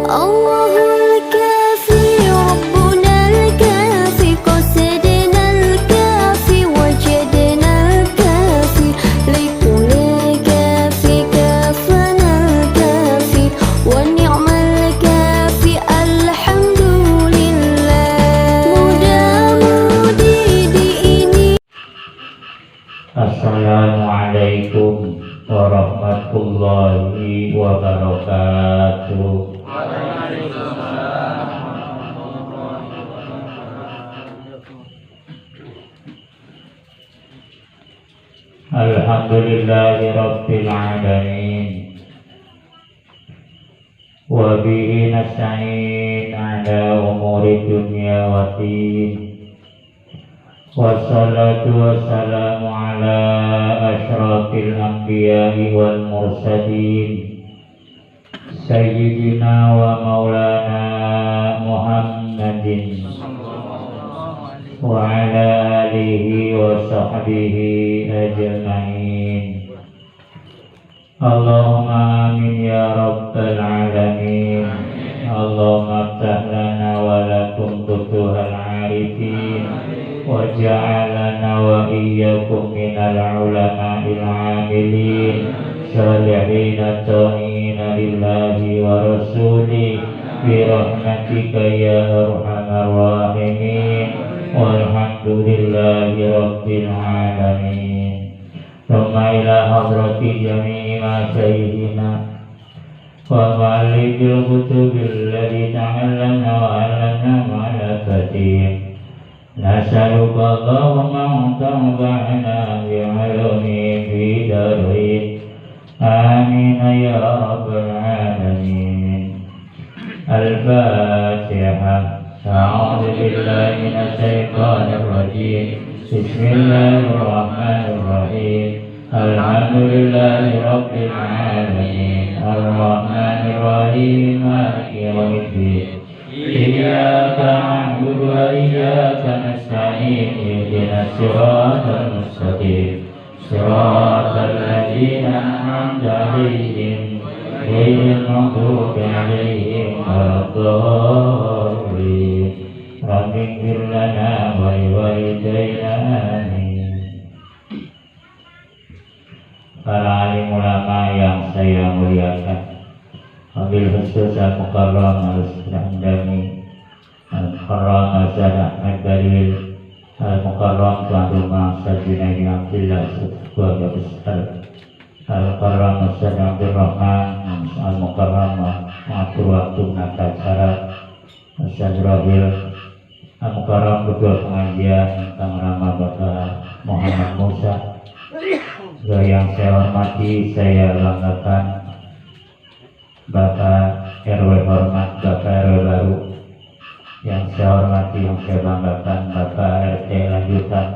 الله الكافي ربنا الكافي قصدنا الكافي وجدنا الكافي لكل كافي كافنا الكافي ونعم الكافي الحمد لله. Mudah-mudi ini. Assalamualaikum warahmatullahi wabarakatuh. Alhamdulillahi rabbil alamin wa bihi nasta'in ala umuri dunya waddin. Wassalatu wassalamu ala asyrafil anbiya'i wal mursalin Sayyidina wa maulana Muhammadin wa ala alihi wa sahbihi ajma'in. Allahumma amin ya rabbal alamin. Allahumma aftah lana wa lakum futuhal arifin waj'alna wa iyyakum minal ulama'il 'amilin shalihin ta'i'in lillahi wa rasulih bi rahmatika ya arhamar rahimin walhamdulillahi rabbil alamin. Thumma ila hadrati jami'i masyaykhina wa mu'allifil kutubil ladzi ta'allamna wa 'allamna ma'ala fatih. Nas'aluka Allahumma an tanfa'na bi'ilmi fi darin. Amin ya rabbal alamin. Al-Fatihah. A'udzu billahi minasy syaithanir rajim. Bismillahirrahmanirrahim. Alhamdulillahi rabbil alamin. Ar-Rahmanir Rahim. Maliki yaumiddin. Iyyaka na'budu wa iyyaka nasta'in. Ihdinas siratal mustaqim. Siratal ladzina an'amta 'alaihim ghairil maghdubi 'alaihim waladdallin. Rabbighfir lana wa liwalidayna amin. Para alim ulama yang saya muliakan, Wabil khusus Al-Mukarram Al-Hamdani Al-Mukarram Al-Zahd Ahmad Balil Al-Mukarram Tuan Rumah Sajinaini Abdillah Keluarga Besar Al-Mukarram Al-Zahd Abdul Rahman Al-Mukarram Mengatur waktu menata acara Al-Zahd Rabil Al-Mukarram Ketua Pengajian Kang Rama Bapak Muhammad Musa. Yang saya hormati, saya banggakan Bapak RW hormat, Bapak RW baru. Yang saya hormati, yang saya banggakan Bapak RT lanjutan.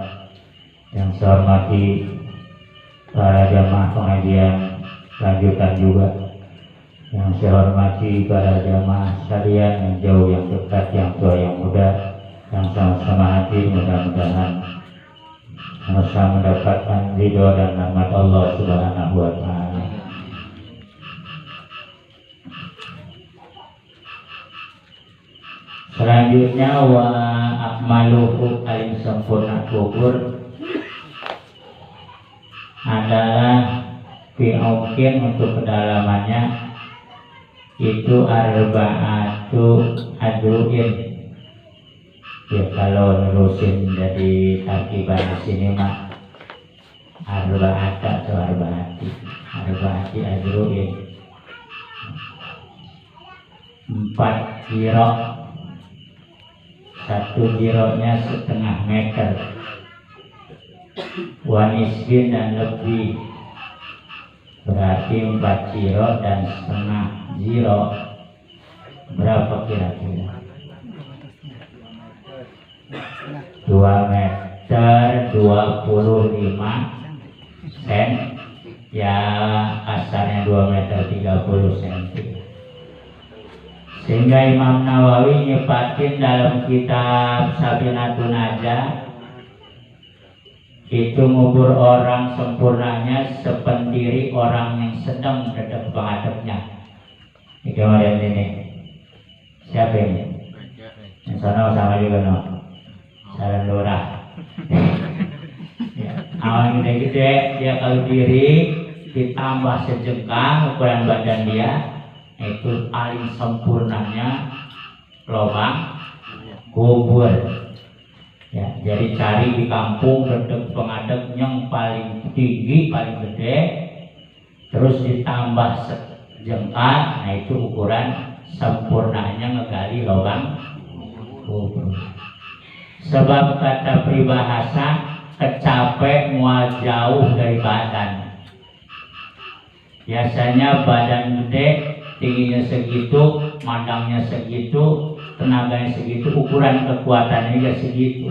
Yang saya hormati para jamaah pengajian lanjutan juga. Yang saya hormati para jamaah sekalian yang jauh, yang dekat, yang tua, yang muda, yang sama-sama hati, mudah-mudahan sama mendapatkan ridho dan rahmat Allah Subhanahu wa ta'ala. Selanjutnya wa akmaluhu paling sempurna kubur adalah fi'aukin untuk kedalamannya itu arba'atu adru'in. Ya kalau nerusin jadi tarkiban di sini mah arba'ata atau arba'ati adru'in, 4 kilo. 1 kilonya setengah meter, wanisbin dan lebih, berarti 4 kilo dan setengah kilo. Berapa kira-kira? 2 meter 25 sen, ya kasarnya 2 meter 30 cm. Sehingga Imam Nawawi nyepatin dalam kitab Sabinatun Najah itu ngubur orang sempurnanya sependiri orang yang sedang dekat penghadapnya. Kemudian ini kalau diri ditambah sejengkal ukuran badan dia, itu paling sempurnanya lubang kubur. Ya, jadi cari di kampung dedek pengadek yang paling tinggi, paling gede, terus ditambah sejengkal, nah itu ukuran sempurnanya ngegali lubang kubur. Sebab kata peribahasa, kecapek mual jauh dari badan. Biasanya badan gede, tingginya segitu, mandangnya segitu, tenaganya segitu, ukuran kekuatannya juga segitu.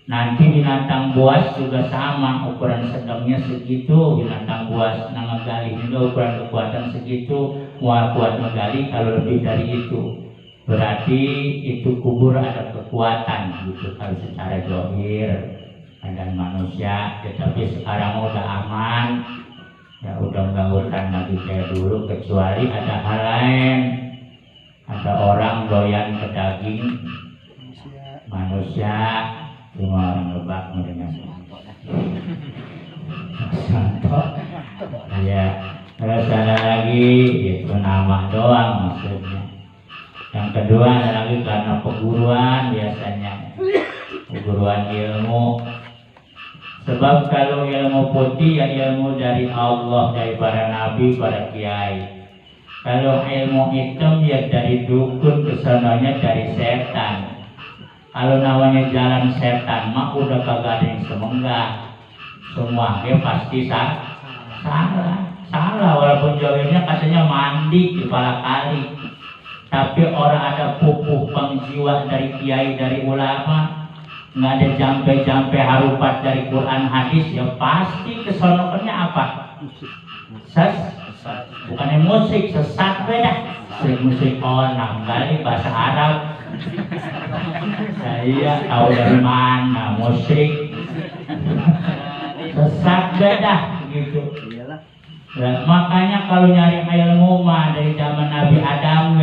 Nanti binatang buas juga sama, ukuran sedangnya segitu, binatang buas ngegali juga ukuran kekuatan segitu, mual kuat ngegali kalau lebih dari itu. Berarti itu kubur ada kekuatan gitu kalau secara zahir dan manusia. Tetapi sekarang udah aman, ya udah nggak urusan lagi kayak dulu, kecuali ada hal lain. Ada orang doyan ke daging manusia, cuma orang lebak mendengar santok. Ya, terus ada lagi itu nama doang maksudnya. Yang kedua ada lagi karena perguruan, biasanya perguruan ilmu. Sebab kalau ilmu putih ya ilmu dari Allah, dari para nabi, para kiai. Kalau ilmu hitam ya dari dukun, kesananya dari setan. Kalau namanya jalan setan mah udah kagak ada yang semenggah. Semuanya pasti salah walaupun jawabnya katanya mandi di kepala kali. Tapi orang ada pupuh pengjiwa dari kiai, dari ulama, nggak ada jampe-jampe harupat dari Quran hadis, ya pasti kesonokannya apa? Bukannya musik, sesat beda. Musik orang kali bahasa Arab. Saya tahu dari mana musik. Sesat beda gitu. Nah, makanya kalau nyari ilmu mah dari zaman Nabi Adam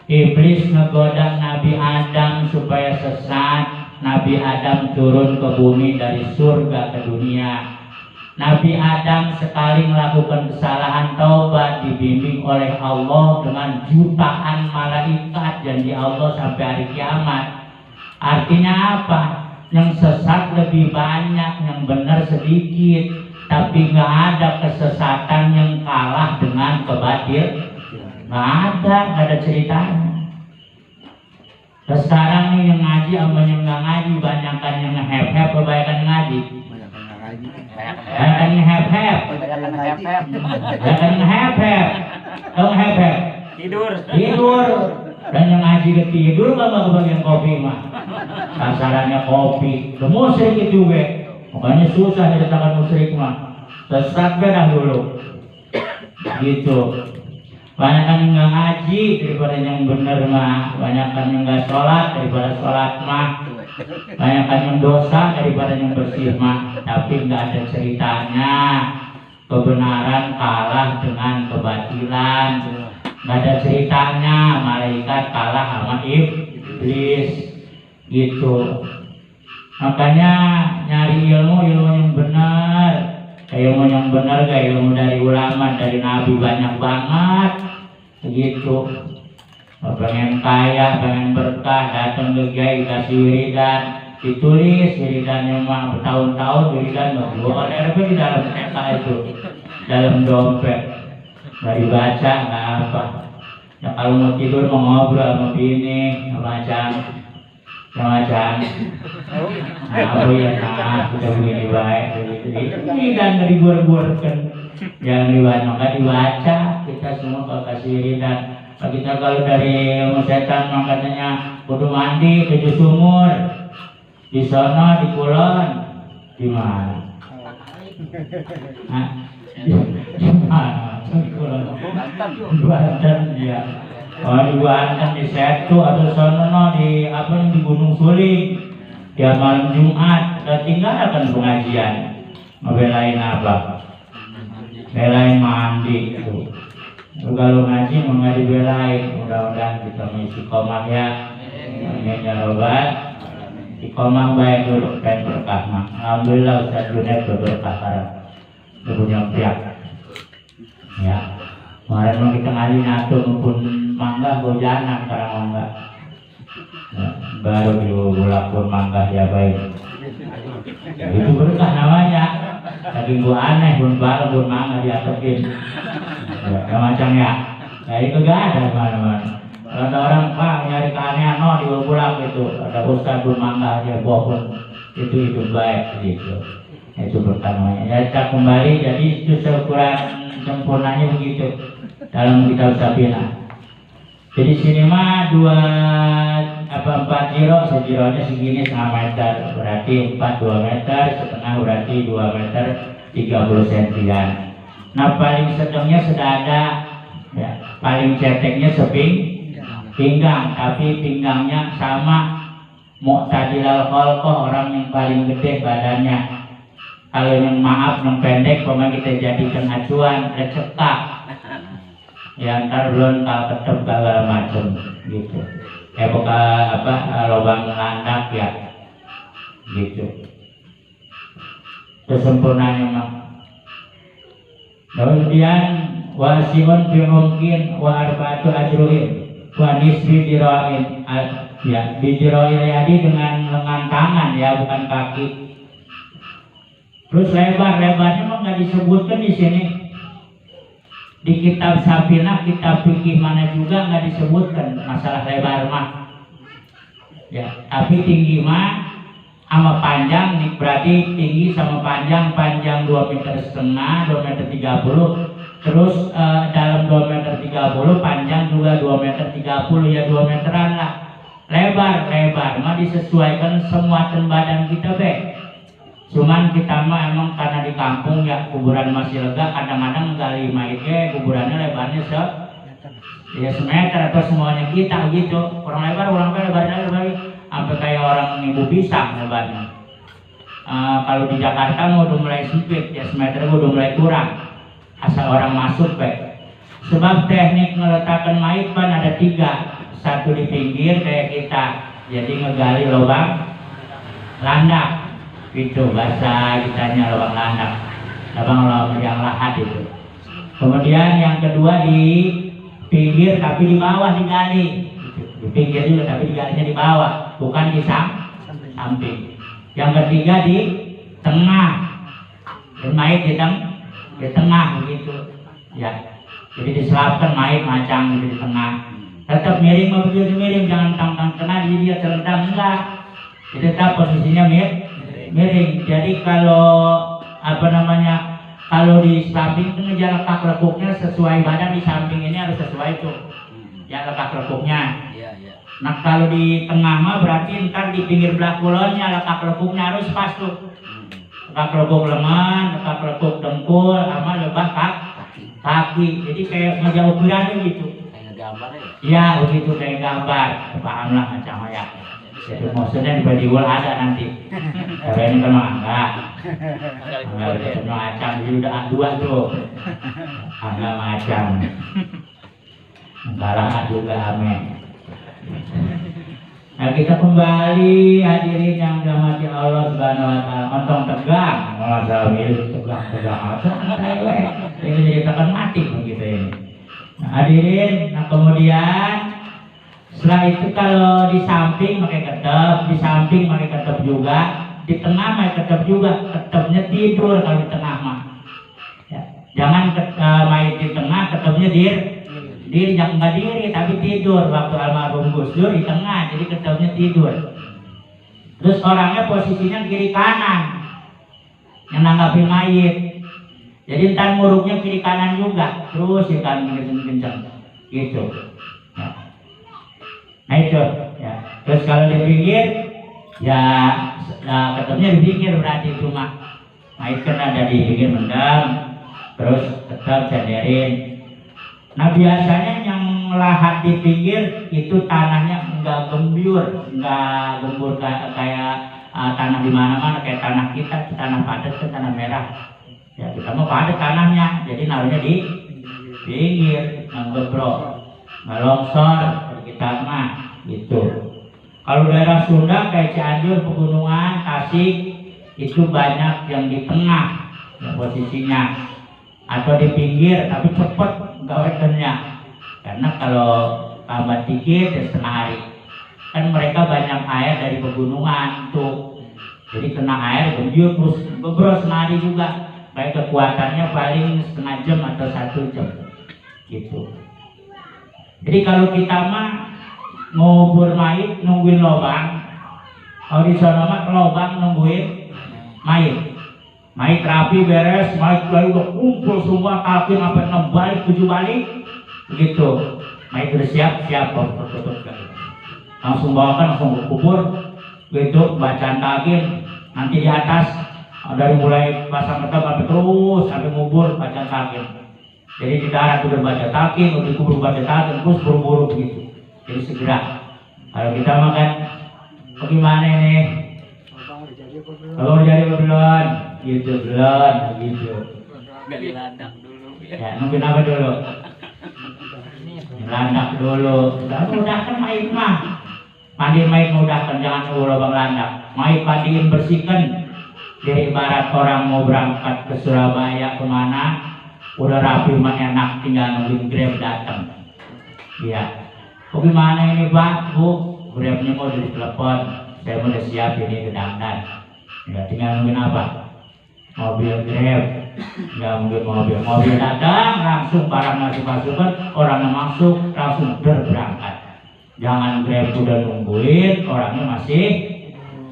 Iblis ngegoda Nabi Adam supaya sesat. Nabi Adam turun ke bumi dari surga ke dunia. Nabi Adam sekali melakukan kesalahan taubat, dibimbing oleh Allah dengan jutaan malaikat janji Allah sampai hari kiamat. Artinya apa? Yang sesat lebih banyak, yang benar sedikit. Tapi nggak ada kesesatan yang kalah dengan kebatil. Nggak ada ceritanya. Terus sekarang nih yang ngaji sama yang nggak ngaji, banyakan yang nge-hep-hep, kebanyakan yang ngaji. Banyakan yang nge-hep-hep. Banyakan yang nge-hep-hep. Tahu nge-hep-hep? Tidur. Dan yang ngaji ketidur nggak kebagian kopi mah. Kasarannya kopi. Musrik itu makanya susah diletakkan musyrik mah. Sesat dah dulu. Gitu. Banyakan yang nggak ngaji daripada yang bener mah. Banyakan yang nggak sholat daripada sholat mah. Banyakan yang dosa daripada yang bersih mah. Tapi nggak ada ceritanya kebenaran kalah dengan kebatilan. Nggak ada ceritanya malaikat kalah sama iblis. Gitu. Makanya nyari ilmu yang benar. Ilmu yang benar gak ilmu dari ulama, dari nabi banyak banget. Begitu. Pengen kaya, pengen berkah, datang ke kiai kasih wiridan, ditulis wiridannya mah bertahun-tahun wiridan gua ada di dalam peta itu, dalam dompet. Nggak dibaca, nggak apa. Ya kalau mau tidur mau ngobrol sama bini, macam. Nah, aku ya kita begini baik, ini dan dari buar-buarkan, jangan dibaca, kita semua kalau kasih wiridan. Kita kalau dari ilmu setan makanya kudu mandi 7 sumur, di sana di kulon, di mana? Di mana? Di kulon, Banten ya. Kalau di Banten di Setu atau sono di apa yang di Gunung Suling, tiap malam Jumat kita tinggalkan pengajian. Ngebelain apa? Belain mandi itu. Kalau ngaji mau nggak dibelain, mudah-mudahan kita mengisi komah ya. Ini jawaban. Iqomah baik dulu dan berkah mah. Alhamdulillah Ustaz Junaid berkah sekarang. Punya pihak. Ya. Kemarin mau kita ngaji natu maupun mangga bojana sekarang mangga. Ya, baru di bulapur mangga ya baik. Ya, itu berkah namanya. Tapi gua aneh pun baru pun mangga diatekin. Ya, macam ya. Ya itu gak ada mana-mana. Kalau ada orang Pak nyari keanehan di bulak itu ada ustaz pun mangga aja bohong itu baik gitu. Itu pertamanya. Ya kita kembali jadi itu seukuran sempurnanya begitu dalam kitab Sabina. Jadi sini mah 4 jiro, sejironya segini 1/2 meter, berarti 2 meter, setengah berarti 2 meter 30 sentian. Nah paling sedangnya sudah ada, ya, paling ceteknya pinggang, tapi pinggangnya sama mu'tadilal khalqah, orang yang paling gede badannya. Kalau yang maaf, yang pendek, pemain kita jadikan acuan, recekak. Ya ntar belum tak ketep segala macam gitu. Buka lubang landak ya, gitu. Kesempurnaan memang. Kemudian wasiun fi mungkin wa arba'atu ajruin. Wa nisbi dirain, ya dijirain yadi dengan lengan tangan ya, bukan kaki. Terus lebarnya mah nggak disebutkan di sini. Di kitab Sabina, kitab fikih mana juga nggak disebutkan masalah lebar mah. Ya, tapi tinggi mah sama panjang nih, berarti tinggi sama panjang 2,5 meter, 2,30 meter. Terus dalam 2,30 meter, panjang juga 2,30 meter, ya 2 meteran lah. Lebar mah disesuaikan semua badan kita Cuman kita mah emang karena di kampung ya kuburan masih lega, kadang-kadang gali mayitnya kuburannya lebarnya semeter atau semuanya kita gitu. Kurang lebar lebarnya sampai kayak orang ibu pisang lebarnya. Kalau di Jakarta mau udah mulai sempit ya, semeter udah mulai kurang. Asal orang masuk Sebab teknik meletakkan mayit kan ada 3. Satu di pinggir kayak kita, jadi ngegali lubang landak. Itu bahasa kitanya lubang landak. Lubang yang lahat itu. Kemudian yang kedua di pinggir tapi di bawah digali. Di pinggir juga tapi digalinya di bawah, bukan di samping. Yang ketiga di tengah. Dan mayit di tengah begitu ya, jadi diselapkan mayit macam di tengah, tetap miring mau begitu miring, jangan tang kena jadi dia terlentang, enggak, jadi tetap posisinya miring. Jadi kalau kalau di samping itu ngejar letak lekuknya sesuai badan, di samping ini harus sesuai tuh ya letak lekuknya. Nah kalau di tengah mah berarti ntar di pinggir belah kulonnya letak lekuknya harus pas tuh. Lekak lekuk lengan, lekak lekuk dengkul, sama lebah kaki. Jadi kayak ngejauh ukurannya gitu. Kayak gambar ya? Iya begitu kayak gambar. Paham lah macam ya. Jadi maksudnya di Badiwul ada nanti. Kalau ini kan enggak. Enggak macam, jadi udah dua tuh. Enggak macam. Enggak juga amin. Nah kita kembali hadirin yang dirahmati Allah Subhanahu wa taala. Ontong tegang, masalah milik tegang ini diceritakan mati begitu ini. Nah, hadirin, nah kemudian setelah itu kalau di samping pakai ketep, di samping pakai ketep juga, di tengah pakai ketep juga. Ketepnya tidur kalau di tengah mah. Ya. Jangan mayit di tengah, ketepnya diri jangan nggak diri tapi tidur. Waktu almarhum Gus Dur di tengah, jadi ketepnya tidur. Terus orangnya posisinya kiri kanan yang nanggapin mayit, jadi ntar muruknya kiri kanan juga, terus ya kan kenceng gitu ya. Nah itu ya. Terus kalau di pinggir ya ketepnya di pinggir, berarti cuma mayit kan ada di pinggir mendem, terus tetap cenderin. Nah biasanya yang lahat di pinggir itu tanahnya enggak gembur kayak tanah di mana-mana kayak tanah kita, tanah padat ke tanah merah. Ya kita mau padat tanahnya, jadi naruhnya di pinggir, nggak gebrok, nggak longsor kita mah gitu. Kalau daerah Sunda kayak Cianjur, pegunungan, Tasik itu banyak yang di tengah yang posisinya, atau di pinggir tapi cepet gawetannya. Karena kalau tambah dikit ya setengah hari. Kan mereka banyak air dari pegunungan tuh, jadi kena air berjur terus bebros nari juga. Baik kekuatannya paling setengah jam atau 1 jam gitu. Jadi kalau kita mah ngubur mayit nungguin lobang, kalau di sana mah lobang nungguin mayit rapi beres, mayit lalu udah kumpul semua, kaki sampai 6 balik 7 balik gitu. Mayit udah siap langsung bawakan, langsung kubur gitu. Bacaan takin nanti di atas dari mulai pasang metap sampai terus sampai ngubur bacaan takin. Jadi di darat udah baca takin, udah kubur baca takin, terus buru-buru begitu. Jadi segera. Kalau kita makan bagaimana ini? Kalau jadi belum gitu, belum gitu. Gali landak dulu Ya mungkin apa dulu? Landak dulu. Udah kan mayit mah. Mandi mayit mudahkan, jangan nunggu lubang landak. Mayit mandiin, bersihkan. Jadi ibarat orang mau berangkat ke Surabaya kemana, udah rapi mah enak, tinggal nungguin Grab datang. Iya. Bagaimana ini Pak, Bu? Grabnya mau udah ditelepon, saya udah siap ini ke Dangdan. Ya tinggal nungguin apa? Mobil Grab. Nggak mungkin mobil datang langsung barang masuk-masukan, orangnya masuk langsung berangkat. Jangan Grab udah nungguin, orangnya masih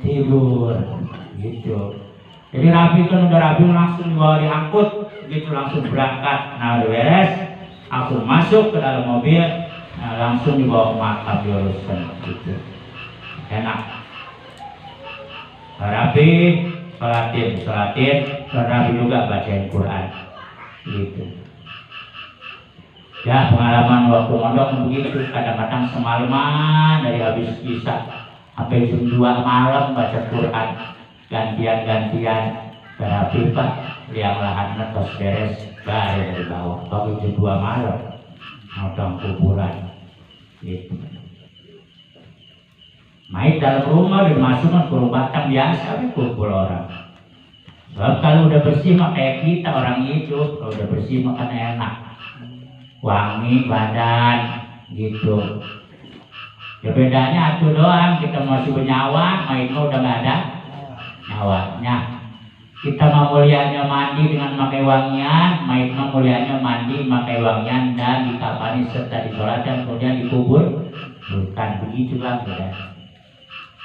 tidur gitu. Jadi rapi kan udah rapi, langsung dibawa diangkut gitu, langsung berangkat. Nah udah beres, langsung masuk ke dalam mobil, nah, langsung dibawa ke makam diuruskan gitu. Enak. Rapi, sholatin, dan rapi juga bacain Quran gitu. Ya pengalaman waktu mondok begitu, kadang-kadang semalaman dari habis isya sampai jam 2 malam baca Quran, gantian terapi Pak, yang lahannya tos beres baru dari bawah, baru jam 2 malam nodong kuburan gitu. Main dalam rumah dimasukkan ke batang biasa kumpul orang. Sebab kalau udah bersih mah kayak kita orang hidup, kalau udah bersih mah kan enak, wangi badan gitu. Ya bedanya itu doang, kita masih bernyawa, mainnya udah nggak ada nyawanya. Kita mah mulianya mandi dengan pakai wangian, main mah mulianya mandi pakai wangian dan dikafani serta disolatkan kemudian dikubur. Bukan begitulah beda,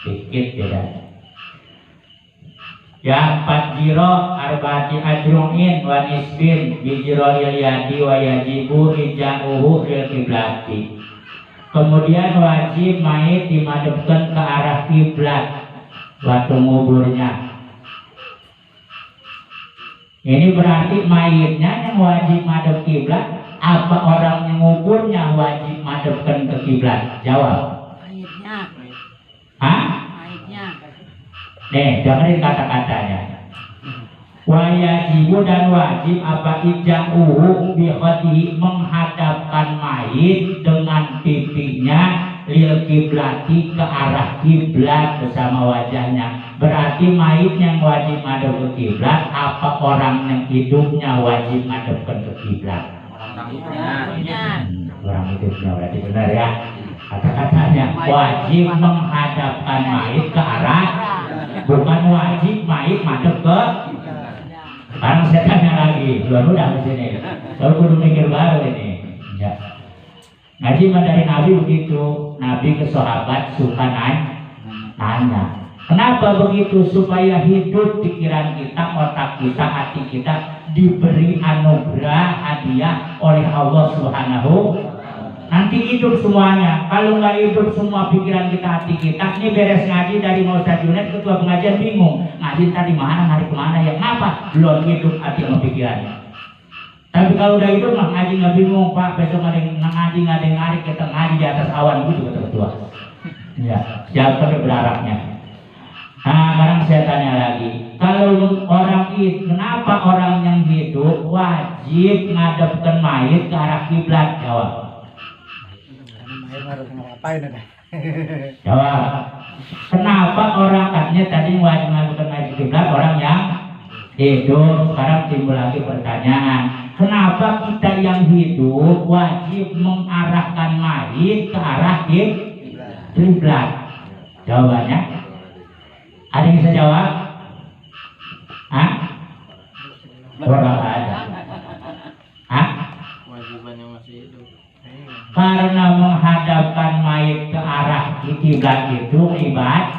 sedikit beda. Ya Jiro arba'ati ajru'in wa nisbin bijiro ilyadi wa yajibu ija'uhu lil kiblati. Kemudian wajib mayit dimadepkan ke arah kiblat waktu nguburnya. Ini berarti mayitnya yang wajib madep kiblat, apa orang yang nguburnya wajib madepkan ke kiblat? Jawab. mayitnya Hah? mayitnya Nih, dengerin kata-katanya. Wajibu dan wajib apa ija'uhu bihatihi, menghadapkan mayit dengan pipinya lil kiblati, ke arah kiblat bersama wajahnya. Berarti mayit yang wajib madep ke kiblat, apa orang yang hidupnya wajib madepkan ke kiblat? orang Orang hidupnya berarti benar ya. Kata-katanya wajib menghadapkan mayit ke arah, bukan wajib mayit madep ke. Sekarang saya tanya lagi, baru udah di sini. Baru kudu mikir baru ini. Ya. Ngaji dari Nabi begitu, Nabi ke sahabat suka nanya. Kenapa begitu? Supaya hidup pikiran kita, otak kita, hati kita diberi anugerah hadiah oleh Allah Subhanahu. Nanti hidup semuanya. Kalau nggak hidup semua pikiran kita, hati kita, ini beres ngaji dari Ustaz Junaid, ketua pengajian bingung. Ngaji tadi mana, hari kemana ya? Kenapa? Belum hidup hati sama pikirannya. Tapi kalau udah hidup mah ngaji nggak bingung Pak. Besok ada yang ngaji, nggak ada yang ngarik, kita ngaji di atas awan gitu kata ketua. Ya, siapa berharapnya? Nah, sekarang saya tanya lagi. Kalau orang itu, kenapa orang yang hidup wajib ngadepkan mayit ke arah kiblat? Jawab. Jawab. Kenapa orang katanya tadi wajib melakukan maju kiblat orang yang hidup? Sekarang timbul lagi pertanyaan. Kenapa kita yang hidup wajib mengarahkan mayit ke arah kiblat? Jawabannya, ada yang bisa jawab? Hah? Orang ada. Hah? Wajibannya masih hidup. Karena menghadapkan mayit ke arah kiblat itu ibadah.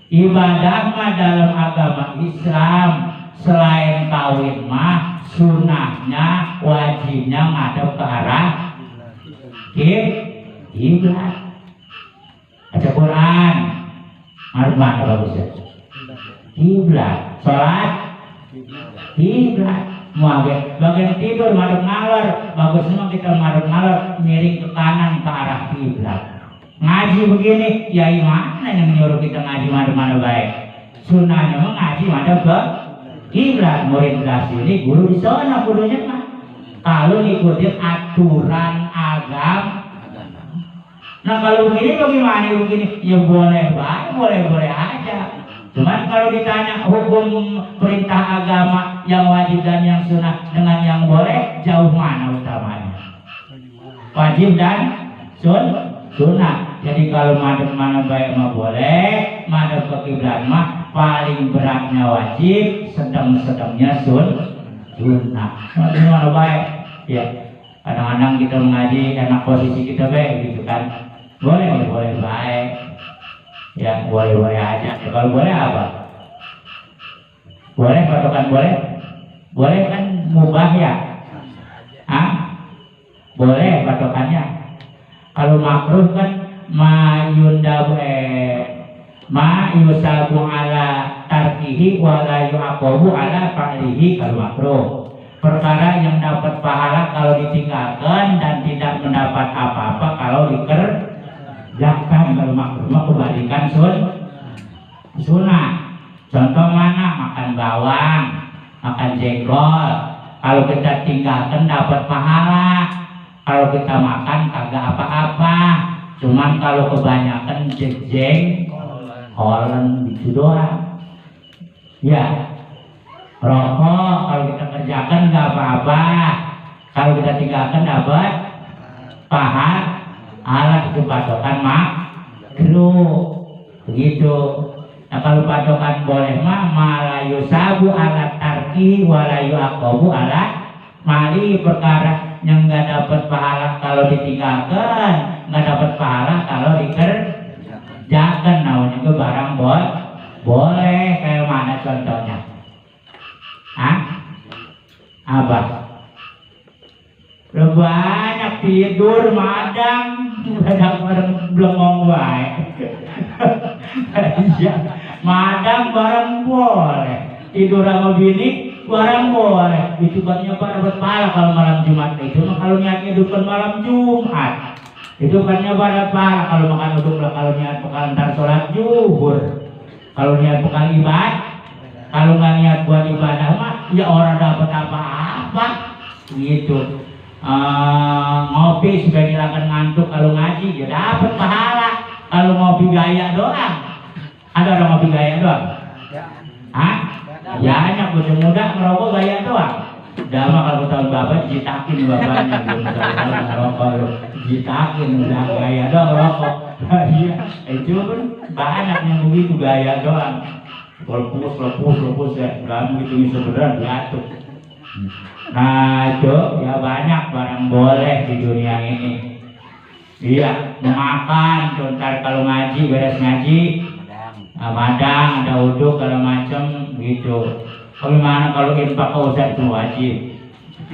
Ibadah mah dalam agama Islam selain kawin mah sunnahnya wajibnya ngadep ke arah kiblat. Baca Quran, mana bagusnya? Kiblat. Salat kiblat. Mau bagian tidur madep ngalor, bagusnya kita madep ngalor miring ke kanan ke arah kiblat. Ngaji begini, ya mana yang nyuruh kita ngaji madep baik? Sunnahnya mah ngaji madep ke kiblat. Murid kelas ini guru di sana gurunya mah. Kalau ngikutin aturan agama. Nah kalau begini bagaimana begini? Ya boleh baik, boleh aja. Cuman kalau ditanya hukum perintah agama yang wajib dan yang sunnah dengan yang boleh, jauh mana utamanya? Wajib dan sunnah. Jadi kalau madep mana baik mah boleh, madep ke kiblat mah paling beratnya wajib, sedang-sedangnya sunnah. Madep mana baik? Ya, kadang-kadang kita mengaji enak posisi kita baik gitu kan. Boleh baik. Ya boleh aja. Ya, kalau boleh apa? Boleh patokan boleh? Boleh kan mubah ya? Hah? Boleh patokannya. Kalau makruh kan ma yusabu ala tarkihi wa la yu'aqabu ala fa'lihi kalau makruh. Perkara yang dapat pahala kalau ditinggalkan dan tidak mendapat apa-apa kalau dikerjakan. Kalau makruh kebalikan sunnah. Contoh mana? Makan bawang, makan jengkol. Kalau kita tinggalkan dapat pahala. Kalau kita makan kagak apa-apa. Cuman kalau kebanyakan jengkolan gitu doang. Ya. Rokok kalau kita kerjakan nggak apa-apa. Kalau kita tinggalkan dapat pahala. Alat itu patokan makruh. Begitu. Nah kalau patokan boleh mah malayu sabu alat tarki walayu akobu alat mali perkara yang nggak dapat pahala kalau ditinggalkan, nggak dapat pahala kalau dikerjakan. Namanya itu barang boleh. Kayak mana contohnya? Apa? Banyak tidur madang belum baik. Iya, madang barang boleh. Tidur sama bini barang boleh. Itu banyak dapat pahala kalau malam Jumat itu. Kalau niatnya bukan malam Jumat, itu banyak dapat pahala kalau makan uduk. Kalau niat bekal ntar sholat zuhur. Kalau niat bekal ibadah. Kalau nggak niat buat ibadah mah ya orang dapat apa-apa gitu. Ngopi supaya ngilangkan ngantuk. Kalau ngaji ya dapat pahala. Kalau ngopi gaya doang, ada orang ngopi gaya doang? Hah? Banyak muda ngerokok gaya doang. Dama kalau tahun bapak dijitakin bapaknya belum tahu ngerokok, dijitakin udah gaya doang rokok. Iya, itu kan banyak yang begitu gaya doang. Lepus ya, kamu itu bisa beneran jatuh. Nah itu ya banyak barang boleh di dunia ini. Iya, makan, ntar kalau ngaji, beres ngaji, madang, ada uduk, kalau macam gitu. Bagaimana kalau infak ke Ustaz itu wajib?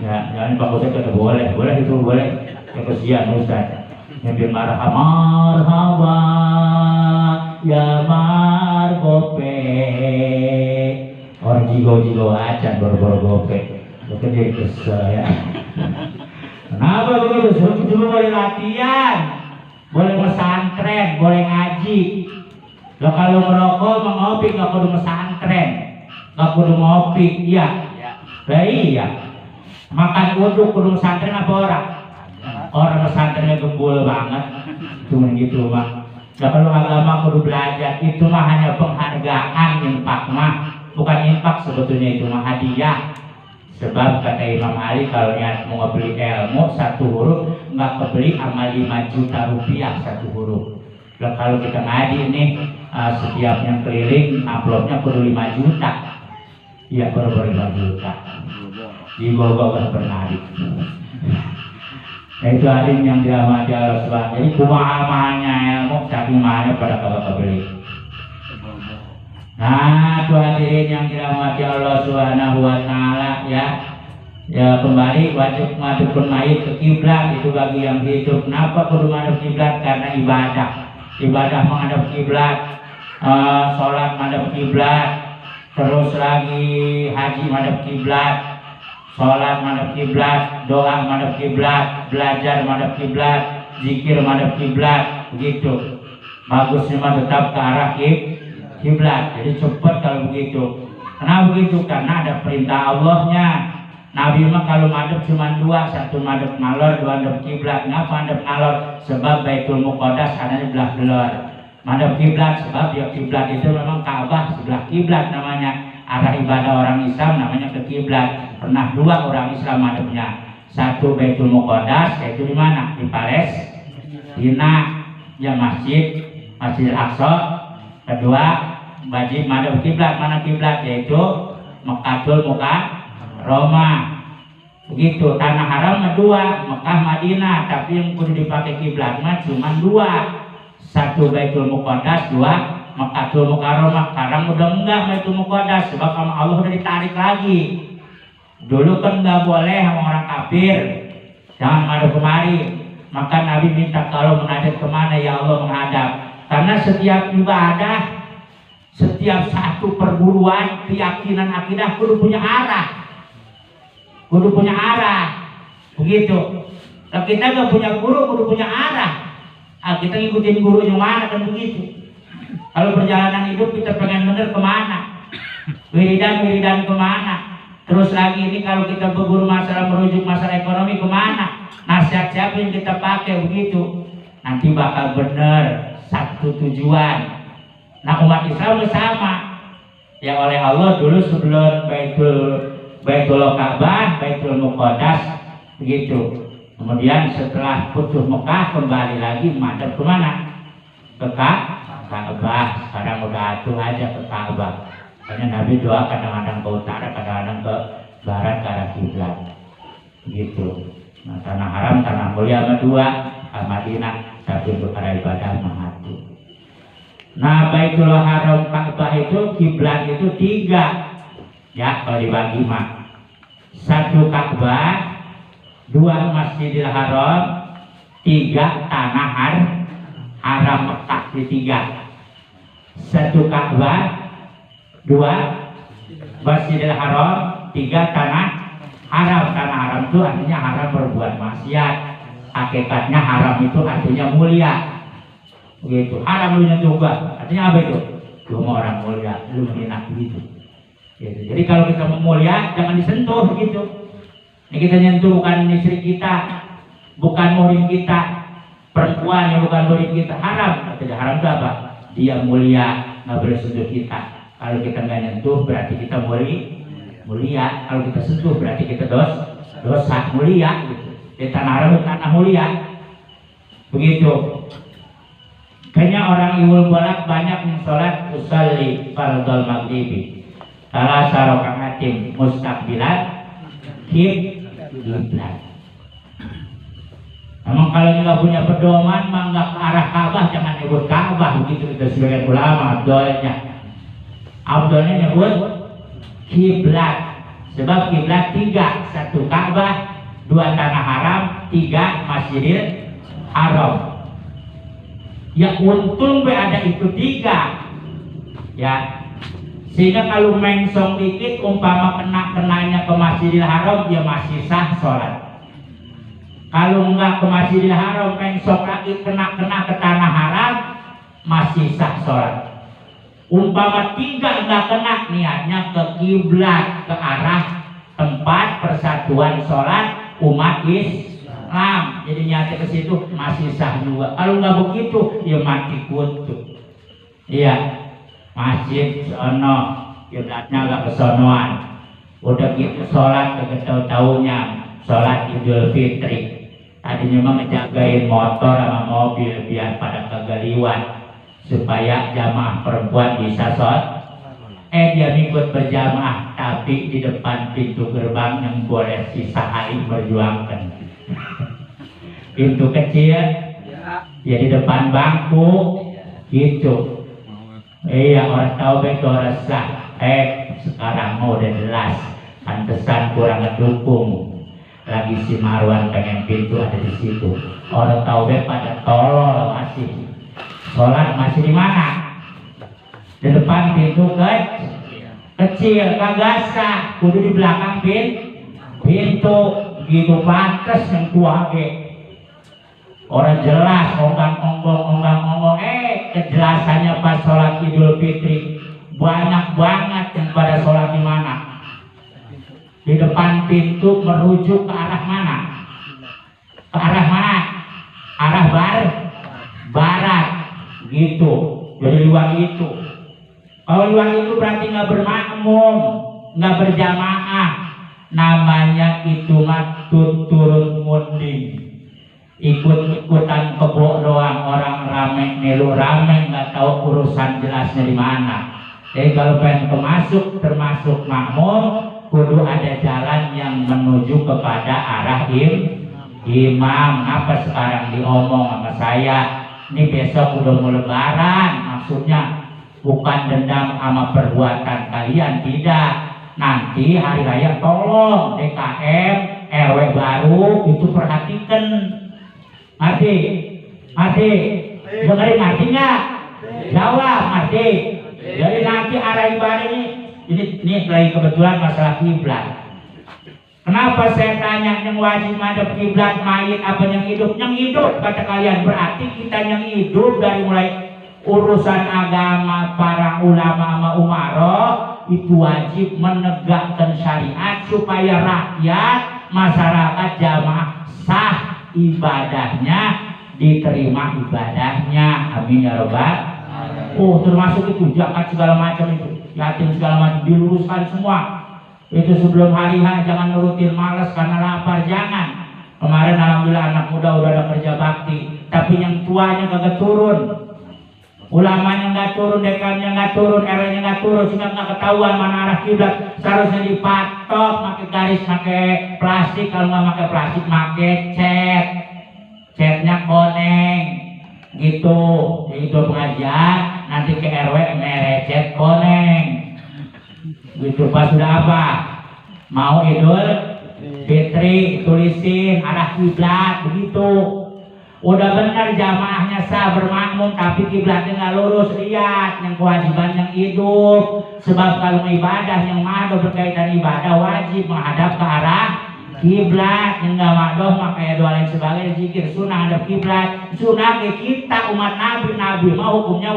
Ya, jangan infak ke Ustaz itu boleh itu boleh. Ya kesian Ustaz. Yang dia marhaba, ya margope. Orang jigo aja boro-boro gope. Itu dia kesel ya. Kenapa begitu? Cuma boleh latihan, boleh pesantren, boleh ngaji. Lo kalau merokok mau ngopi nggak perlu pesantren, nggak perlu ngopi, iya. Lah iya. Makan uduk perlu pesantren apa orang? orang pesantrennya gembul banget, cuma gitu mah. Ya kalau agama kudu belajar, itu mah hanya penghargaan, infak mah bukan infak, sebetulnya itu mah hadiah. Sebab kata Imam Ali, kalau niat mau beli ilmu satu huruf nggak kebeli sama 5 juta rupiah satu huruf. Dan kalau kita ngaji nih setiap yang keliling amplopnya kudu 5 juta. Iya baru 5 juta. Di Bogor bernari. Nah itu alim yang dirahmati Allah SWT. Jadi kumaha mahanya ilmu, saking mahanya pada kagak kebeli. Nah, itu hadirin yang dirahmati Allah Subhanahu wa taala ya. Ya kembali wajib menghadapkan mayit ke kiblat itu bagi yang hidup. Kenapa kudu menghadap kiblat? Karena ibadah. Ibadah menghadap kiblat, sholat menghadap kiblat, terus lagi haji menghadap kiblat, sholat menghadap kiblat, doa menghadap kiblat, belajar menghadap kiblat, zikir menghadap kiblat, begitu. Bagusnya mah tetap ke arah kiblat. Jadi cepat kalau begitu. Kenapa begitu? Karena ada perintah Allahnya. Nabi mah kalau madhep cuma 2, satu madhep ngalor, 2 madhep kiblat. Ngapa madhep ngalor? Sebab Baitul Muqaddas ada di belah belor. Madhep kiblat sebab ya kiblat itu memang Ka'bah sebelah kiblat namanya. Arah ibadah orang Islam namanya ke kiblat. Pernah 2 orang Islam madhepnya. Satu Baitul Muqaddas, yaitu di mana? Di Palestina, ya Masjid Aqsa. Kedua, wajib madhep kiblat. Mana kiblat? Yaitu Mekkatul Roma. Begitu. Tanah haram 2, Mekah Madinah, tapi yang kudu dipakai kiblat mah cuma 2. Satu Baitul Muqaddas, 2 Mekkatul Mukarramah. Sekarang udah enggak Baitul Muqaddas sebab sama Allah udah ditarik lagi. Dulu kan enggak boleh sama orang kafir. Jangan madhep kemari. Maka Nabi minta kalau menghadap kemana ya Allah menghadap. Karena setiap ibadah, setiap satu perguruan keyakinan akidah kudu punya arah. Kudu punya arah, begitu. Kalau kita nggak punya guru, kudu punya arah. Kita ngikutin guru yang mana kan begitu. Kalau perjalanan hidup kita pengen bener kemana? Wiridan kemana? Terus lagi ini kalau kita berguru masalah merujuk masalah ekonomi kemana? Nasihat siapa yang kita pakai begitu? Nanti bakal bener satu tujuan. Nah umat Islam sama. Yang oleh Allah dulu sebelum Baitul Ka'bah, Baitul Muqaddas, begitu. Kemudian setelah putus Mekah kembali lagi madhep kemana? Ke Ka'bah. Sekarang udah atuh aja ke Ka'bah. Karena Nabi doa kadang-kadang ke utara, kadang-kadang ke barat, ke arah kiblat. Begitu. Nah, tanah haram, tanah mulia sama 2, Madinah, tapi untuk arah ibadah mah 1. Nah, Baitul Haram Ka'bah itu kiblat itu 3. Ya, kalau dibagi mah 1 Ka'bah, 2 Masjidil Haram, 3 tanah haram Mekah di 3. 1 Ka'bah, 2 Masjidil Haram, 3 tanah haram. Tanah haram itu artinya haram berbuat maksiat. Hakikatnya haram itu artinya mulia. Begitu. Haram lu nyentuh gua. Artinya apa itu? Lu mau orang mulia, lu menghina begitu. Gitu. Jadi kalau kita mau mulia jangan disentuh begitu. Ini kita nyentuh bukan istri kita, bukan murid kita, perempuan yang bukan murid kita, haram. Tidak haram itu apa? Dia mulia, nggak boleh sentuh kita. Kalau kita nggak nyentuh berarti kita mulia. Kalau kita sentuh berarti kita dosa mulia. Gitu. Di tanah haram tanah mulia. Begitu. Kayaknya orang Iwul Balak banyak yang sholat usalli fardhul maghribi. Salah sarokaatin mustaqbilan kiblat. Memang kalau nggak punya pedoman, mah nggak ke arah Ka'bah, jangan nyebut Ka'bah begitu itu sebagian ulama. Abdolnya nyebut kiblat. Sebab kiblat 3, 1 Ka'bah, 2 tanah haram, 3 Masjidil Haram. Ya untung ada itu 3. Ya. Sehingga kalau mengsong dikit umpama kenanya ke Masjidil Haram dia masih sah sholat. Kalau enggak ke Masjidil Haram mengsong lagi kena ke tanah haram masih sah sholat. Umpama 3 enggak kena niatnya ke kiblat, ke arah tempat persatuan sholat umat Islam. Jadi niatnya ke situ masih sah juga. Kalau nggak begitu ya mati kutu. Iya, masjid sono, kiblatnya nggak kesonoan. Udah gitu sholat tahu-tahunya sholat Idul Fitri. Tadinya mah ngejagain motor sama mobil biar pada kagak liwat supaya jamaah perempuan bisa sholat. Dia ikut berjamaah tapi di depan pintu gerbang yang boleh sisa air berjuangkan. Pintu kecil ya di depan bangku gitu. Iya, orang tahu betul resah. Sekarang mau udah jelas, pantesan kurang ngedukung. Lagi si Marwan pengen pintu ada di situ. Orang tahu pada tolol masih. Sholat masih di mana? Di depan pintu kecil, kagak sah. Kudu di belakang pintu gitu pantes yang tua ge. Orang jelas onggong. Kejelasannya pas sholat Idul Fitri banyak banget yang pada sholat di mana? Di depan pintu merujuk ke arah mana? Ke arah mana? Arah barat gitu. Jadi luar itu. Kalau luar itu berarti nggak bermakmum, nggak berjamaah. Namanya itu mah turun munding. Ikut-ikutan kebo doang, orang rame nilu rame nggak tahu urusan jelasnya di mana. Jadi kalau pengen kemasuk termasuk makmum, kudu ada jalan yang menuju kepada arah imam. Apa sekarang diomong sama saya? Ini besok udah mau lebaran, maksudnya bukan dendam sama perbuatan kalian, tidak. Nanti hari raya tolong DKM, RW baru itu perhatikan. Ngerti? Dengerin ngerti nggak? Jawab ngerti. Jadi nanti arah ibadah ini lagi kebetulan masalah kiblat. Kenapa saya tanya yang wajib madhab kiblat mayit apa yang hidup? Yang hidup kata kalian, berarti kita yang hidup dari mulai urusan agama para ulama sama umaroh itu wajib menegakkan syariat supaya rakyat masyarakat jamaah sah ibadahnya, diterima ibadahnya. Amin ya robbal. Termasuk itu zakat segala macam itu, yatim segala macam diluruskan semua. Itu sebelum hari H jangan nurutin malas karena lapar, jangan. Kemarin alhamdulillah anak muda udah ada kerja bakti, tapi yang tuanya kagak turun. Ulamanya nggak turun, dekannya nggak turun, RW-nya nggak turun, sehingga nggak ketahuan mana arah kiblat. Seharusnya dipatok, pakai garis, pakai plastik. Kalau nggak pakai plastik, pakai catnya koneng, gitu. Itu pengajian, nanti ke RW merecet koneng, gitu. Pas sudah apa? Mau Idul Fitri, tulisin arah kiblat, begitu. Udah benar jamaahnya sah bermakmum, tapi kiblatnya nggak lurus. Lihat yang kewajiban yang hidup. Sebab kalau ibadah yang madoh berkaitan ibadah wajib menghadap ke arah kiblat. Yang nggak madoh makanya doa lain sebagainya, zikir sunnah hadap kiblat. Sunnah kita umat nabi mau hukumnya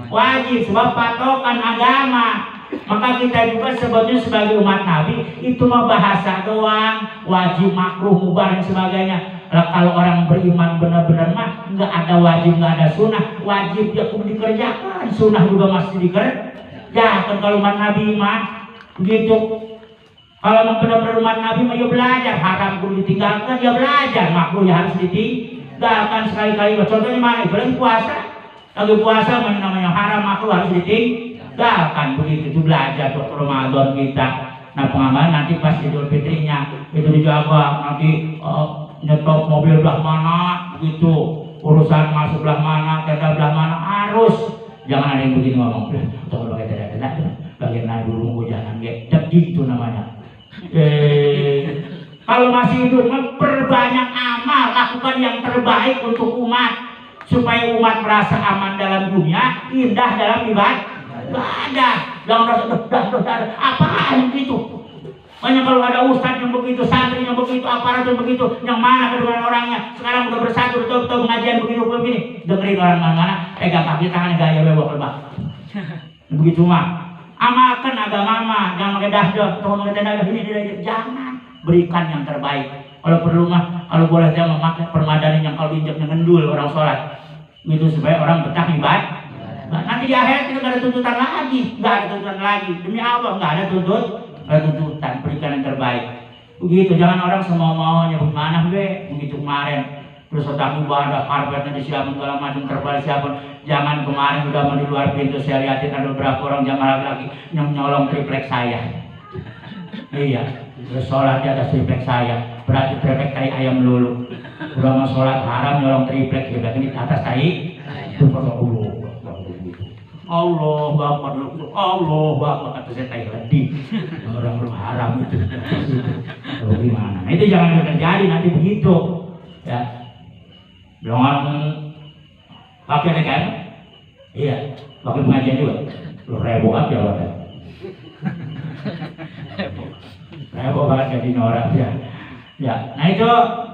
wajib sebab patokan agama. Maka kita juga sebetulnya sebagai umat nabi itu mah bahasa doang, wajib makruh mubah dan sebagainya. Kalau orang beriman benar-benar mah nggak ada wajib, nggak ada sunnah. Wajib ya kudu dikerjakan, sunnah juga masih dikerjakan. Kalau umat nabi mah begitu. Kalau benar-benar umat nabi mah ya belajar, haram kudu ditinggalkan, ya belajar, makruh ya harus ditinggalkan sekali-kali. Contohnya mana? Lagi puasa namanya haram, makruh harus ditinggalkan. Begitu itu belajar untuk Ramadan kita. Nah pengambilan nanti pas Idul Fitrinya itu dijaga, nanti nyetop mobil belah mana begitu, urusan masuk belah mana, tenda belah mana, harus. Jangan ada yang begini ngomong, tolong pakai tenda bagian naik dulu, jangan gitu namanya. Kalau masih hidup perbanyak amal, lakukan yang terbaik untuk umat supaya umat merasa aman dalam dunia, indah dalam ibadah. Jangan merasa apaan gitu. Banyak kalau ada ustadz yang begitu, santri yang begitu, aparat yang begitu, yang mana kedua orangnya sekarang udah bersatu, betul-betul pengajian begini, dengerin orang mana, pegang kaki tangannya gaya bebok lebah. Begitu mah, amalkan agama mah, jangan pakai dahsyat, jangan pakai tenda ini, jangan. Berikan yang terbaik. Kalau perlu mah, kalau boleh dia memakai permadani yang kalau diinjaknya ngendul orang sholat. Itu supaya orang betah ibadah. Nah, nanti di akhirat kita nggak ada tuntutan lagi, nggak ada tuntutan lagi. Demi Allah nggak ada tuntutan, berikan yang terbaik. Begitu, jangan orang semua maunya bagaimana begitu kemarin. Terus otak ibadah, karpetnya disiapin segala macam terbalik siapin. Jangan kemarin udah mau di luar pintu saya lihatin ada beberapa orang jamaah lagi yang nyolong triplek saya. Iya, terus sholat di atas triplek saya, berarti triplek tai ayam lulu. Udah mau sholat haram nyolong triplek, ya berarti di atas tai. Allah Akbar kata saya tai ledi. Orang haram itu. Gimana? Nah, itu jangan terjadi nanti begitu. Ya. Jangan pakai nih kan? Iya, pakai pengajian juga. Lu rebo aja loh. Rebo banget jadi norak ya. Ya, nah itu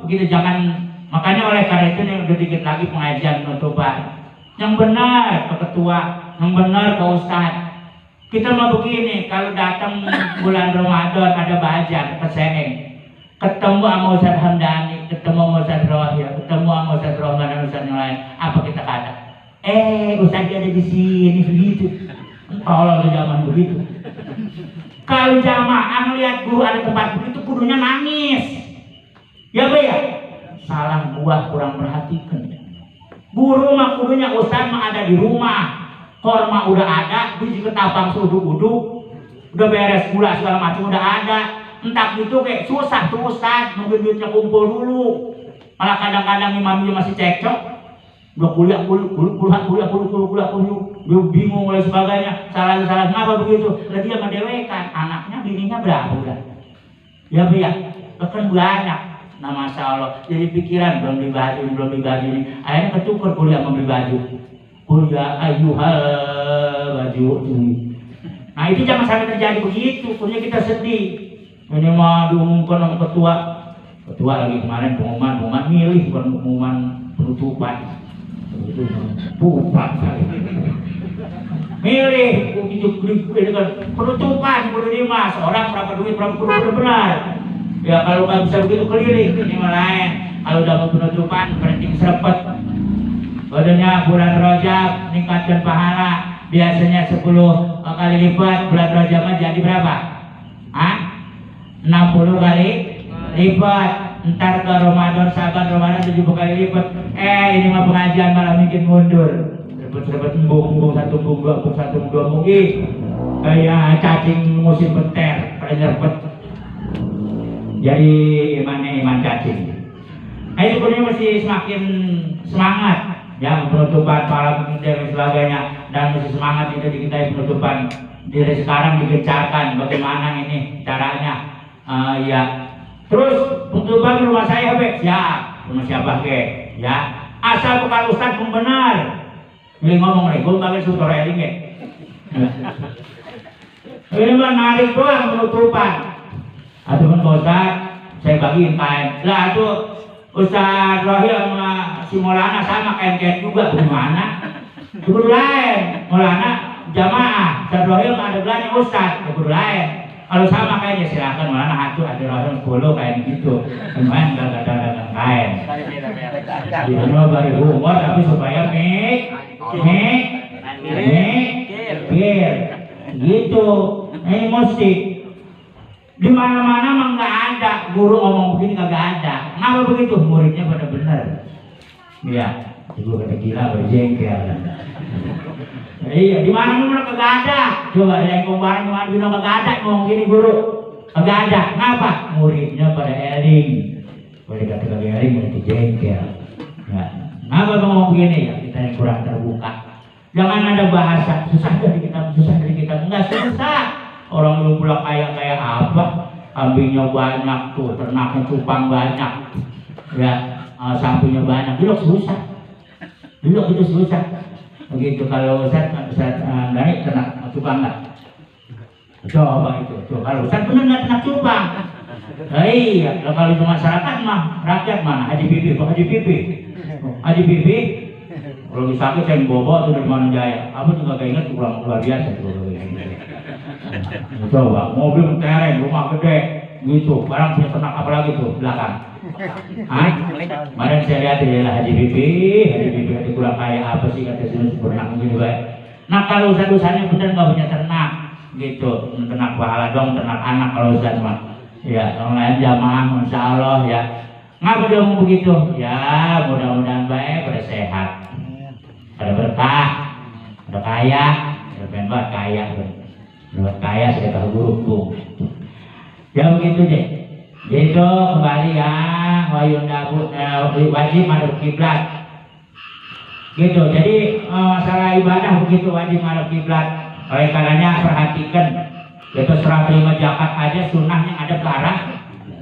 begitu jangan. Makanya oleh karena itu nih udah dikit lagi pengajian penutupan. Yang benar ke ketua, yang benar ke ustadz. Kita mau begini, kalau datang bulan Ramadan ada bajar, keseng. Ketemu sama Ustaz Hamdani, ketemu sama Ustaz Rohil, ketemu sama Ustaz Rohman dan Ustaz yang lain, apa kita kata? Ustaz ada di sini begitu. Kalau di zaman begitu. Kalau jamaah ngeliat guru ada tempat begitu, gurunya nangis. Ya Be ya? Salah gua kurang perhatikan. Guru mah gurunya Ustaz mah ada di rumah. Korma udah ada, biji ketapang uduk-uduk, udah beres gula segala macam udah ada. Entah gitu kayak susah tuh Ustaz, nunggu duitnya kumpul dulu. Malah kadang-kadang imamnya masih cekcok. Udah kuliah, dia bingung oleh sebagainya. Salah apa begitu? Lah dia mendewekan, anaknya bininya berapa udah? Ya biar, bahkan banyak. Nah Masya Allah, jadi pikiran belum beli baju ini. Akhirnya ketukar kuliah membeli baju. Kuliah ayuhal baju ini. Nah itu jangan sampai terjadi begitu. Punya kita sedih. Ini mah diumumkan sama ketua lagi kemarin pengumuman milih bukan pengumuman penutupan. Penutupan milih begitu penutupan kudu dimas orang berapa duit berapa kudu benar. Ya kalau nggak bisa begitu keliling ini mah lain. Kalau udah mau penutupan berarti serempet. Badannya bulan Rajab meningkatkan pahala biasanya 10 kali lipat, bulan Rajab mah jadi berapa? 60 kali lipat. Ntar ke Ramadan, Saban, Ramadan 70 kali lipat. Ini mah pengajian malah bikin mundur. Dapat embung satu embung dua embung kayak cacing musim peter pada nyerpet. Jadi iman cacing. Nah itu punya mesti semakin semangat ya penutupan malam dan sebagainya, dan mesti semangat itu di kita penutupan dari sekarang digencarkan bagaimana ini caranya. Ya terus penutupan rumah saya siap rumah siapa ya asal bukan Ustaz pun benar. Ini ngomong nih, gue nggak suka reling ya. Ini mah narik doang penutupan. Atau kan Ustaz, saya bagiin kain. Lah itu Ustaz Rohil sama si Maulana sama kain-kain juga, bagaimana? Kudu lain, Maulana jamaah, Ustaz Rohil nggak ada belanja Ustaz, kudu lain. Kalau sama kayaknya silakan Maulana hatu ada Rohil 10 kain gitu. Cuman nggak ada kain. Di rumah bari humor tapi supaya gitu. Ini mesti di mana-mana mah nggak ada guru ngomong begini kagak ada. Kenapa begitu? Muridnya pada benar. Iya, ibu kata gila berjengkel. Iya, di mana-mana kagak ada. Coba yang kemarin bilang kagak ada ngomong gini guru. Kagak ada. Kenapa? Muridnya pada eling. Boleh kata kagak eling berarti jengkel. Ya. Kenapa ngomong begini ya? Kita yang kurang terbuka. Jangan ada bahasa susah dari kita, enggak susah. Orang lu pula kayak apa? Kambingnya banyak tuh, ternaknya cupang banyak, ya sampingnya banyak. Dulu susah. Itu susah. Begitu kalau Ustaz dari ternak cupang nggak? Coba itu. Kalau Ustaz benar nggak ternak cupang? Iya. Kalau di masyarakat mah rakyat mana? Haji Bibi. Kalau sakit saya bobo tuh dari mana Jaya. Apa juga gak ingat kurang luar biasa tuh. Coba mobil mentereng rumah gede gitu. Barang punya ternak apa lagi tuh belakang? Hah? Kemarin saya lihat ya Haji Bibi kurang kaya apa sih kata sini berenang gitu baik. Nah kalau usahanya bener nggak punya ternak gitu, ternak pahala dong, ternak anak kalau usah mah. Ya orang lain jamaah, insya Allah ya. Ngapa dia ngomong begitu? Ya mudah-mudahan baik, pada sehat, pada berkah, pada kaya, pada pengen kaya, pada kaya sedekah buruk. Ya begitu deh. Jadi kembali ya, wajib madhab kiblat. Gitu. Jadi masalah ibadah begitu wajib madhab kiblat. Oleh karenanya perhatikan, itu serah terima zakat aja sunnahnya ada ke arah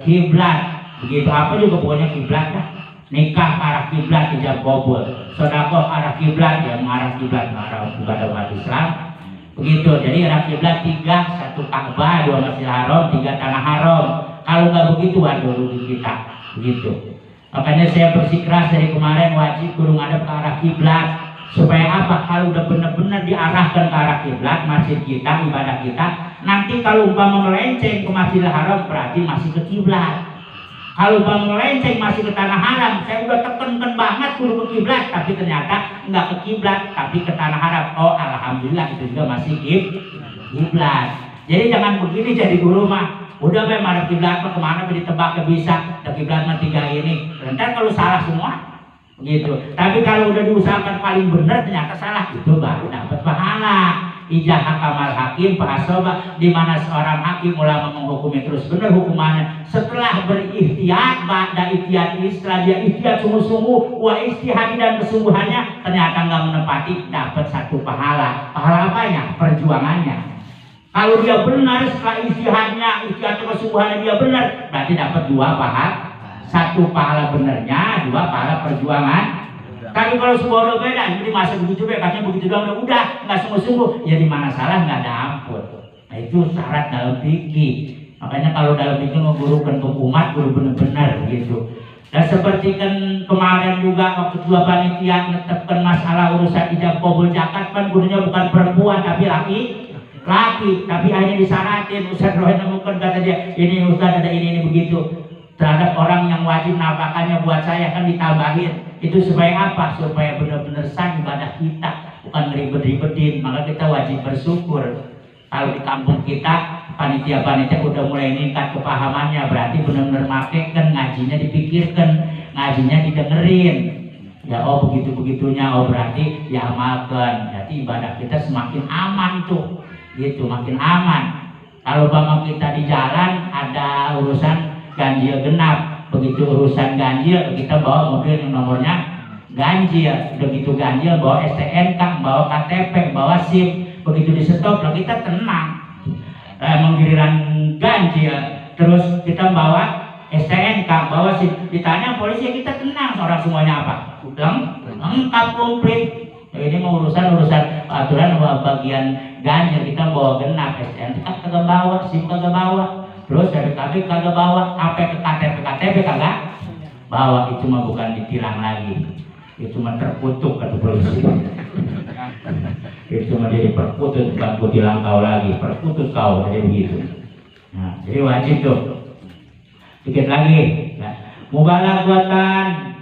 kiblat. Begitu apa juga pokoknya kiblat lah. Nikah ke arah kiblat ijab kabul. Sedekah ke arah kiblat ya mengarah kiblat mengarah ibadah umat Islam. Begitu. Jadi arah kiblat 3, 1 Ka'bah, 2 Masjidil Haram, 3 Tanah Haram. Kalau nggak begitu waduh rugi kita. Begitu. Makanya saya bersikeras dari kemarin wajib kudu ngadep ke arah kiblat. Supaya apa? Kalau udah benar-benar diarahkan ke arah kiblat masjid kita, ibadah kita, nanti kalau umpama melenceng ke Masjidil Haram berarti masih ke kiblat. Kalau umpama melenceng masih ke Tanah Haram, saya udah tekankan banget kudu ke kiblat, tapi ternyata nggak ke kiblat, tapi ke Tanah Haram. Oh alhamdulillah itu juga masih kiblat. Jadi jangan begini jadi guru mah. Udah be madhab kiblat mah kemana be ditebak bisa, ada kiblat mah 3 ini. Ntar kalau salah semua gitu. Tapi kalau udah diusahakan paling benar ternyata salah, itu baru dapat pahala. Ijah hakamal hakim pahasoba, di mana seorang hakim ulama menghukumi terus benar hukumannya setelah berikhtiar, ba'da ikhtiar, setelah dia ikhtiar sungguh-sungguh wa istihadi dan kesungguhannya ternyata nggak menepati, dapat 1 pahala. Pahala apanya? Perjuangannya. Kalau dia benar setelah istihadnya, ikhtiar kesungguhannya dia benar, berarti dapat 2 pahala. 1 pahala benernya, 2 pahala perjuangan. Tapi kalau semua beda, jadi masa begitu katanya begitu doang udah nggak sungguh-sungguh, ya di mana salah nggak ada ampun. Nah itu syarat dalam fikih. Makanya kalau dalam fikih mengurukan ke umat guru benar-benar gitu. Dan seperti kan kemarin juga waktu dua panitia menetapkan masalah urusan ijab kabul zakat, kan gurunya bukan perempuan tapi laki, tapi akhirnya disyaratin. Ustaz Rohin nemukan kata dia, ini Ustaz ada ini begitu. Terhadap orang yang wajib nafkahnya buat saya kan ditambahin. Itu supaya apa? Supaya benar-benar sah ibadah kita, bukan ngeribet-ribetin. Maka kita wajib bersyukur. Kalau di kampung kita panitia-panitia udah mulai meningkat kepahamannya, berarti benar-benar makaikan, ngajinya dipikirkan, ngajinya didengerin. Ya oh begitu-begitunya, oh berarti diamalkan. Jadi ibadah kita semakin aman tuh, gitu, makin aman. Kalau bama kita di jalan ada urusan ganjil genap, begitu urusan ganjil kita bawa mobil yang nomornya ganjil, begitu ganjil bawa STNK, bawa KTP, bawa SIM, begitu di stop lah kita tenang. Menggiliran ganjil terus kita bawa STNK, bawa SIM, ditanya polisi kita tenang, orang semuanya apa? Lengkap komplit. Ini mau urusan aturan bagian ganjil kita bawa genap, STNK kagak bawa, SIM kagak bawa. Terus dari KTP kagak bawa, apa ke KTP kagak bawa, itu mah bukan ditilang lagi, itu mah terkutuk kata polisi. Itu mah jadi perkutut, bukan kutilang kau lagi, perkutut kau, jadi begitu. Nah, jadi wajib tuh. Dikit lagi, nah, mubalaghatan.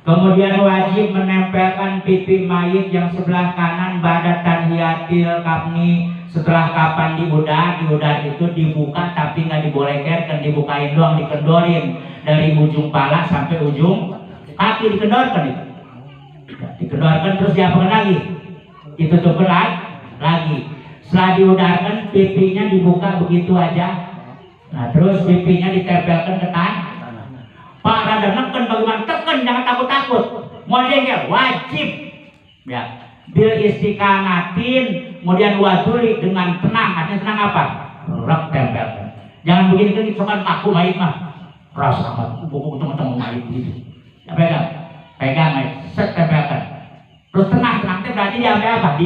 Kemudian wajib menempelkan pipi mayit yang sebelah kanan pada tahiyatil kafni. Setelah kapan diudar itu dibuka tapi nggak dibolehkan, kan dibukain doang, dikendorin dari ujung pala sampai ujung kaki, dikedorkan itu. Dikedorkan terus diapakan lagi? Ditutupkan lagi. Setelah diudarkan pipinya dibuka begitu aja. Nah terus pipinya ditempelkan ke tanah. Pak rada neken bagaimana? Tekan, jangan takut-takut. Mau jengkel wajib. Ya. Bil istiqamatin, kemudian waduli dengan tenang. Artinya tenang apa? Rek tempelkan. Jangan begini kan itu kan kaku mayit mah. Rasa amat buku tengah-tengah mayit gitu. Ya pegang mayit, set tempelkan. Terus tenang berarti dia apa?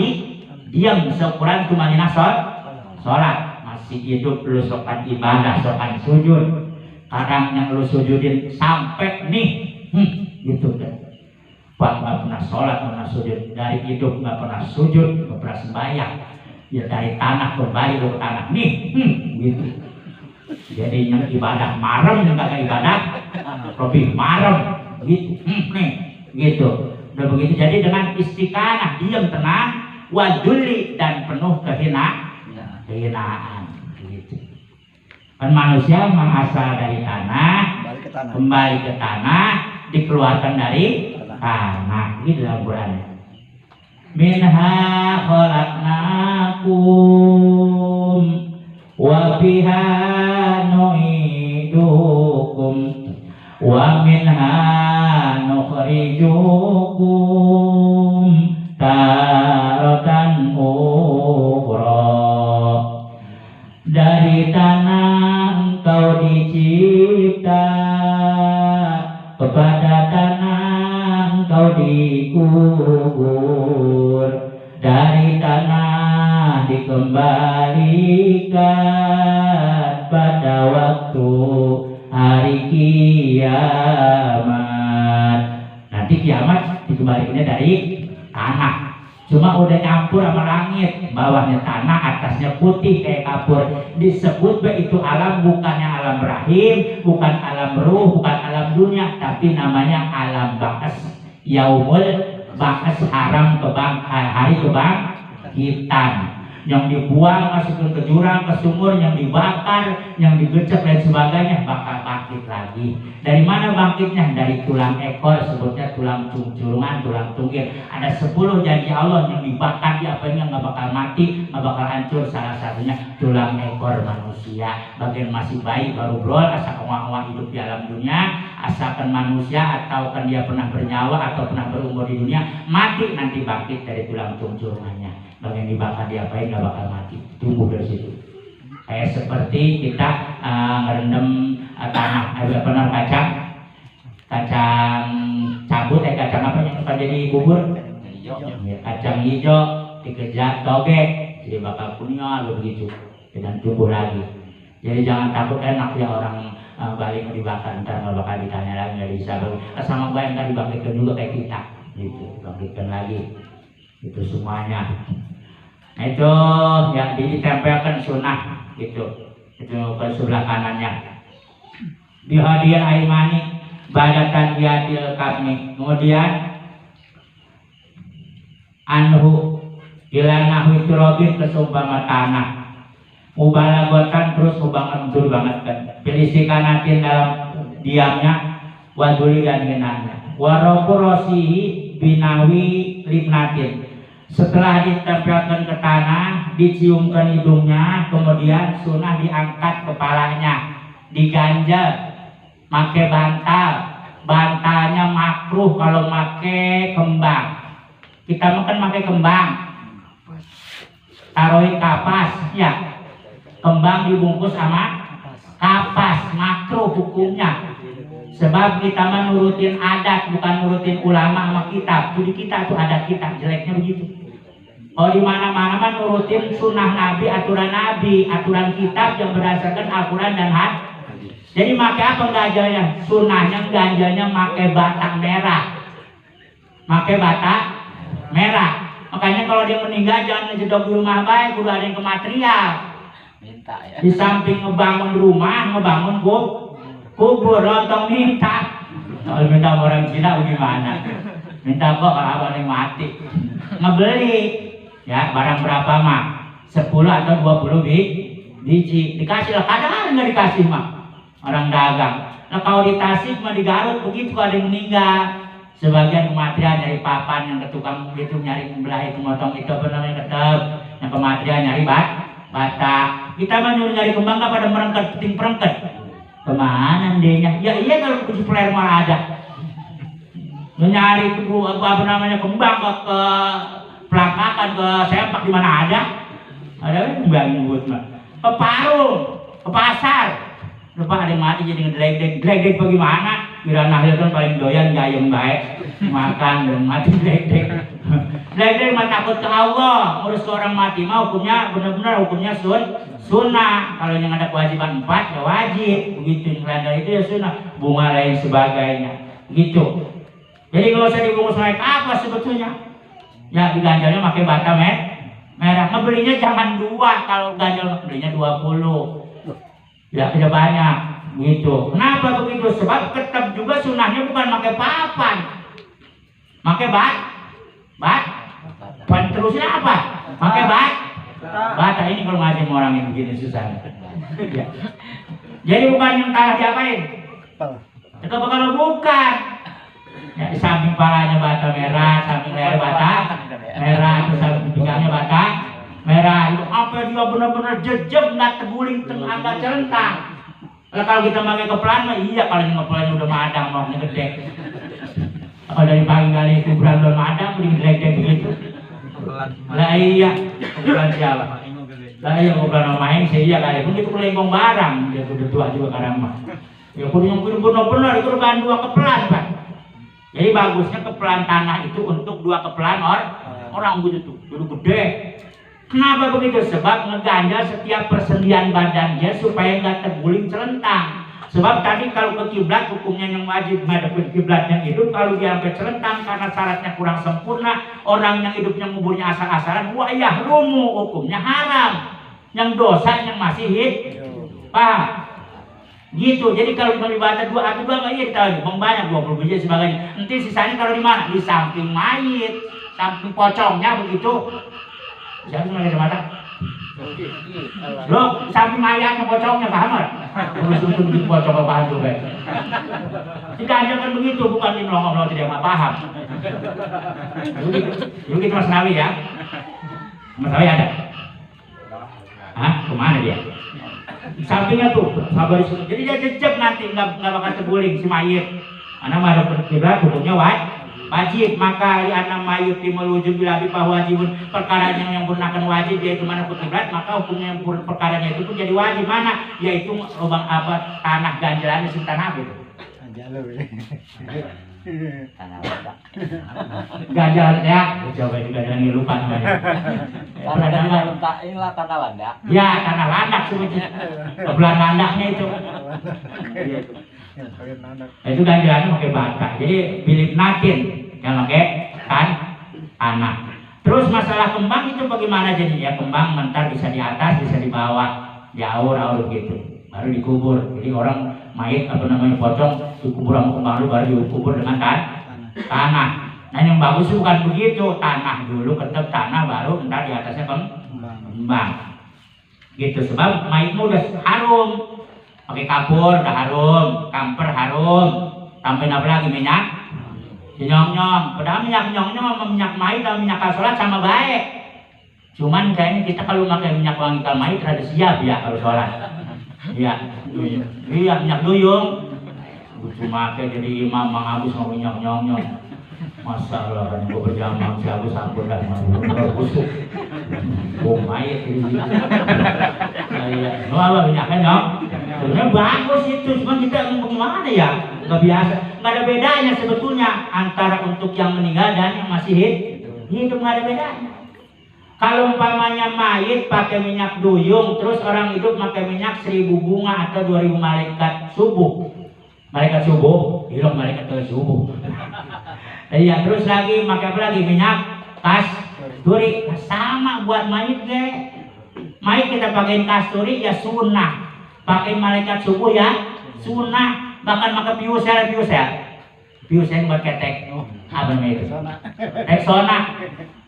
Diam seukuran tumanina sholat. Masih hidup lu sokan ibadah, sokan sujud. Kadang yang lu sujudin sampai nih, gitu kan. Pak nggak pernah sholat, nggak pernah sujud, dari hidup nggak pernah sujud, nggak pernah sembahyang, ya dari tanah kembali ke tanah nih, gitu. Jadi yang ibadah marem yang kagak ibadah Robi marem gitu. Nih gitu. Udah begitu, jadi dengan istiqanah diam tenang, waduli dan penuh kehinaan gitu. Kan manusia asal dari tanah, kembali ke tanah, dikeluarkan dari tanah. Gitu dalam Quran. Minha khalaqnakum wa fiha nu'idukum wa minha nukhrijukum taratan ukhra. Dari tanah engkau dicipta, kepada tanah engkau dikubur, dari tanah dikembalikan pada waktu hari kiamat. Nanti kiamat dikembalikannya dari tanah. Cuma udah nyampur sama langit, bawahnya tanah, atasnya putih kayak kapur. Disebut itu alam, bukannya alam rahim, bukan alam ruh, bukan alam dunia, tapi namanya alam bakas. Yaumul bakas, haram hari kebangkitan. Yang dibuang masukin ke jurang, ke sumur, yang dibakar, yang digecek dan sebagainya, bakal bangkit lagi. Dari mana bangkitnya? Dari tulang ekor, sebutnya tulang cungcurungan, tulang tunggir. Ada 10 janji Allah yang dibakar, diapainnya nggak bakal mati, nggak bakal hancur. Salah satunya tulang ekor manusia. Bagian masih bayi baru brol, asal ongah-ongah hidup di alam dunia, asalkan manusia atau kan dia pernah bernyawa atau pernah berumur di dunia, mati nanti bangkit dari tulang cungcurungannya. Bagian dibakar diapain nggak bakal mati, tumbuh dari situ. Kayak seperti kita ngerendam tanah, pernah kacang cabut, kacang apa yang suka jadi bubur? Kacang hijau dikejar togek, jadi bakal punya begitu, dan tumbuh lagi. Jadi jangan takut, enak ya orang balik mau dibakar, ntar nggak bakal ditanya lagi, nggak bisa. Sama gue yang tadi bangkitkan juga kayak kita, gitu, bangkitkan lagi, itu semuanya. Nah, itu yang ditempelkan sunnah gitu, itu ke sebelah kanannya. Bihadil aimani badatan yadil kabni. Kemudian anhu ilanahu turobin kesumpama tanah. Mubalaghatan terus mubangatul banget kan. Pilistikanatin dalam diamnya, waduli dan hinanya. Warokurosihi binawi libnatin. Setelah ditempelkan ke tanah, diciumkan hidungnya, kemudian sunnah diangkat kepalanya, diganjel, pakai bantal. Bantalnya makruh kalau pakai kembang. Kita makan pakai kembang, taruhin kapas, ya. Kembang dibungkus sama kapas, makruh hukumnya. Sebab kita menurutin adat, bukan nurutin ulama sama kitab. Jadi kita tuh adat kita, jeleknya begitu. Oh, di mana-mana mah nurutin sunnah Nabi, aturan kitab yang berdasarkan Al-Quran dan hadis. Jadi pakai apa ganjalnya? Sunnahnya ganjalnya pakai batak merah. Pakai batak merah. Makanya kalau dia meninggal jangan ngejedok di rumah baik, kudu ada yang kematerial. Minta ya. Di samping ngebangun rumah, ngebangun kubur, lontong minta. Kalau minta orang Cina gimana? Minta kok kalau abang yang mati. Ngebeli. Ya, barang berapa mah? 10 atau 20 biji. Dikasih lah, kadang nggak dikasih mah. Orang dagang. Nah kalau di Tasik mah di Garut begitu, ada yang meninggal. Sebagian kematian nyari papan, yang ke tukang itu nyari belah itu, motong itu apa namanya, ketep. Yang kematian nyari bata. Kita mah nyari kembang nggak pada merengket, penting perengket. Kemana ndenya? Ya iya kalau kunci player malah ada. Nyari itu apa namanya kembang ke pelakakan, ke sempak di mana ada kembang buat mah. Ke Parung, ke pasar. Lupa ada yang mati jadi ngedeg-deg bagaimana? Kira Nahlil kan paling doyan gayeng baik, makan dan mati deg-deg. Deg-deg mah takut ke Allah, ngurus orang mati mah hukumnya benar-benar hukumnya sunnah. Kalau yang ada kewajiban 4 ya wajib, begitu. Selain dari itu ya sunnah, bunga lain sebagainya, gitu. Jadi nggak usah dibungkus naik apa sebetulnya. Ya diganjalnya pakai bata merah. Ngebelinya jangan 2, kalau ganjal belinya 20. Ya tidak banyak gitu. Kenapa begitu? Sebab tetap juga sunahnya bukan pakai papan, pakai terusnya apa? Pakai bata. Ini kalau ngaji sama orang yang begini susah. Ya. Jadi bukan yang tanah diapain? Itu kalau bukan. Ya, di samping palanya bata merah, samping leher bata merah, terus samping pinggangnya bata merah. Itu apa dia benar-benar jejak, nggak terguling, agak celentang. Kalau kita pakai kepelan mah iya, kalau yang kepelannya udah madang, maunya gede. Kalau dari pagi kali itu berandal madang, udah gede begitu. Lah iya, kepelan siapa? Lah iya, kepelan main sih iya kali. Begitu kelengkong barang, dia udah tua juga kadang mah. Ya kudu yang benar-benar itu kan 2 kepelan, Pak. Jadi bagusnya kepelan tanah itu untuk 2 kepelan orang begitu, dulu gede. Kenapa begitu? Sebab ngeganjal setiap persendian badan dia supaya nggak terguling celentang. Sebab tadi kalau ke kiblat hukumnya yang wajib ngadepin kiblat yang hidup, kalau dia sampai celentang karena syaratnya kurang sempurna, orang yang hidupnya nguburnya asal-asalan, wah ya rumu hukumnya haram. Yang dosa yang masih paham? Gitu. Jadi kalau cuma dibaca 2 atau 2 nggak iya kita banyak 20 biji sebagainya. Nanti sisanya kalau di mana? Di samping mayit, samping pocongnya begitu. Siapa yang ada mata? Loh, samping mayatnya pocongnya paham nggak? Terus tutup di pocong paham juga. Tidak ajarkan begitu, bukan di melongok-melongok tidak nggak paham. Yuk kita Mas Nawi ya. Mas Nawi ada? Hah? Kemana dia? Sampingnya tuh, sabar disuruh. Jadi dia jejak nanti nggak bakal terguling si mayit. Karena ada kiblat hukumnya wajib. Maka li anna mayit timulujud bilabi wajibun, perkara yang menggunakan wajib yaitu mana kiblat, maka hukumnya yang perkaranya itu pun jadi wajib. Mana? Yaitu lubang apa tanah ganjalan di tanah itu. Tanah landak. Ganjalan ya, coba juga jangan lupa namanya. Inilah tanah landak. Ya, tanah landak sebetulnya. Kebelah landaknya itu. Itu ganjalannya pakai bata. Jadi bilik natin yang pakai tanah. Terus masalah kembang itu bagaimana jadinya? Kembang mentar bisa di atas, bisa di bawah, diaur-aur gitu. Baru dikubur. Jadi orang mayit pocong dikubur sama kembang dulu, baru dikubur dengan tanah. Nah yang bagus bukan begitu, tanah dulu, ketep tanah, baru ntar di atasnya kembang. Gitu, sebab mayitmu udah harum, pakai kapur udah harum, kamper harum, tambahin apa lagi minyak nyong-nyong. Padahal minyak nyong-nyong sama minyak mayit sama minyak sholat sama baik. Cuman kayaknya kita kalau pakai minyak wangi kal mayit rada siap ya kalau sholat. Iya, minyak duyung. Cuma kayak jadi imam Mang Agus mau minyak nyong-nyong. Masa Allah kan gue berjamaah si Agus ampun dah mau busuk. Mayit ini. Iya, apa minyaknya nyong? Sebenarnya bagus itu, cuma kita bagaimana ya? Nggak biasa, nggak ada bedanya sebetulnya antara untuk yang meninggal dan yang masih hidup nggak ada bedanya. Kalau umpamanya mayit pakai minyak duyung, terus orang hidup pakai minyak 1000 bunga atau 2000 malaikat subuh. Malaikat subuh, hilang malaikat subuh. Iya, terus lagi pakai apa lagi? Minyak kasturi. Sama buat mayit deh. Mayit kita pakai kasturi ya sunnah. Pakai malaikat subuh ya sunnah. Bahkan pakai pius ya. Pius yang buat ketek. Apa namanya itu? Rexona.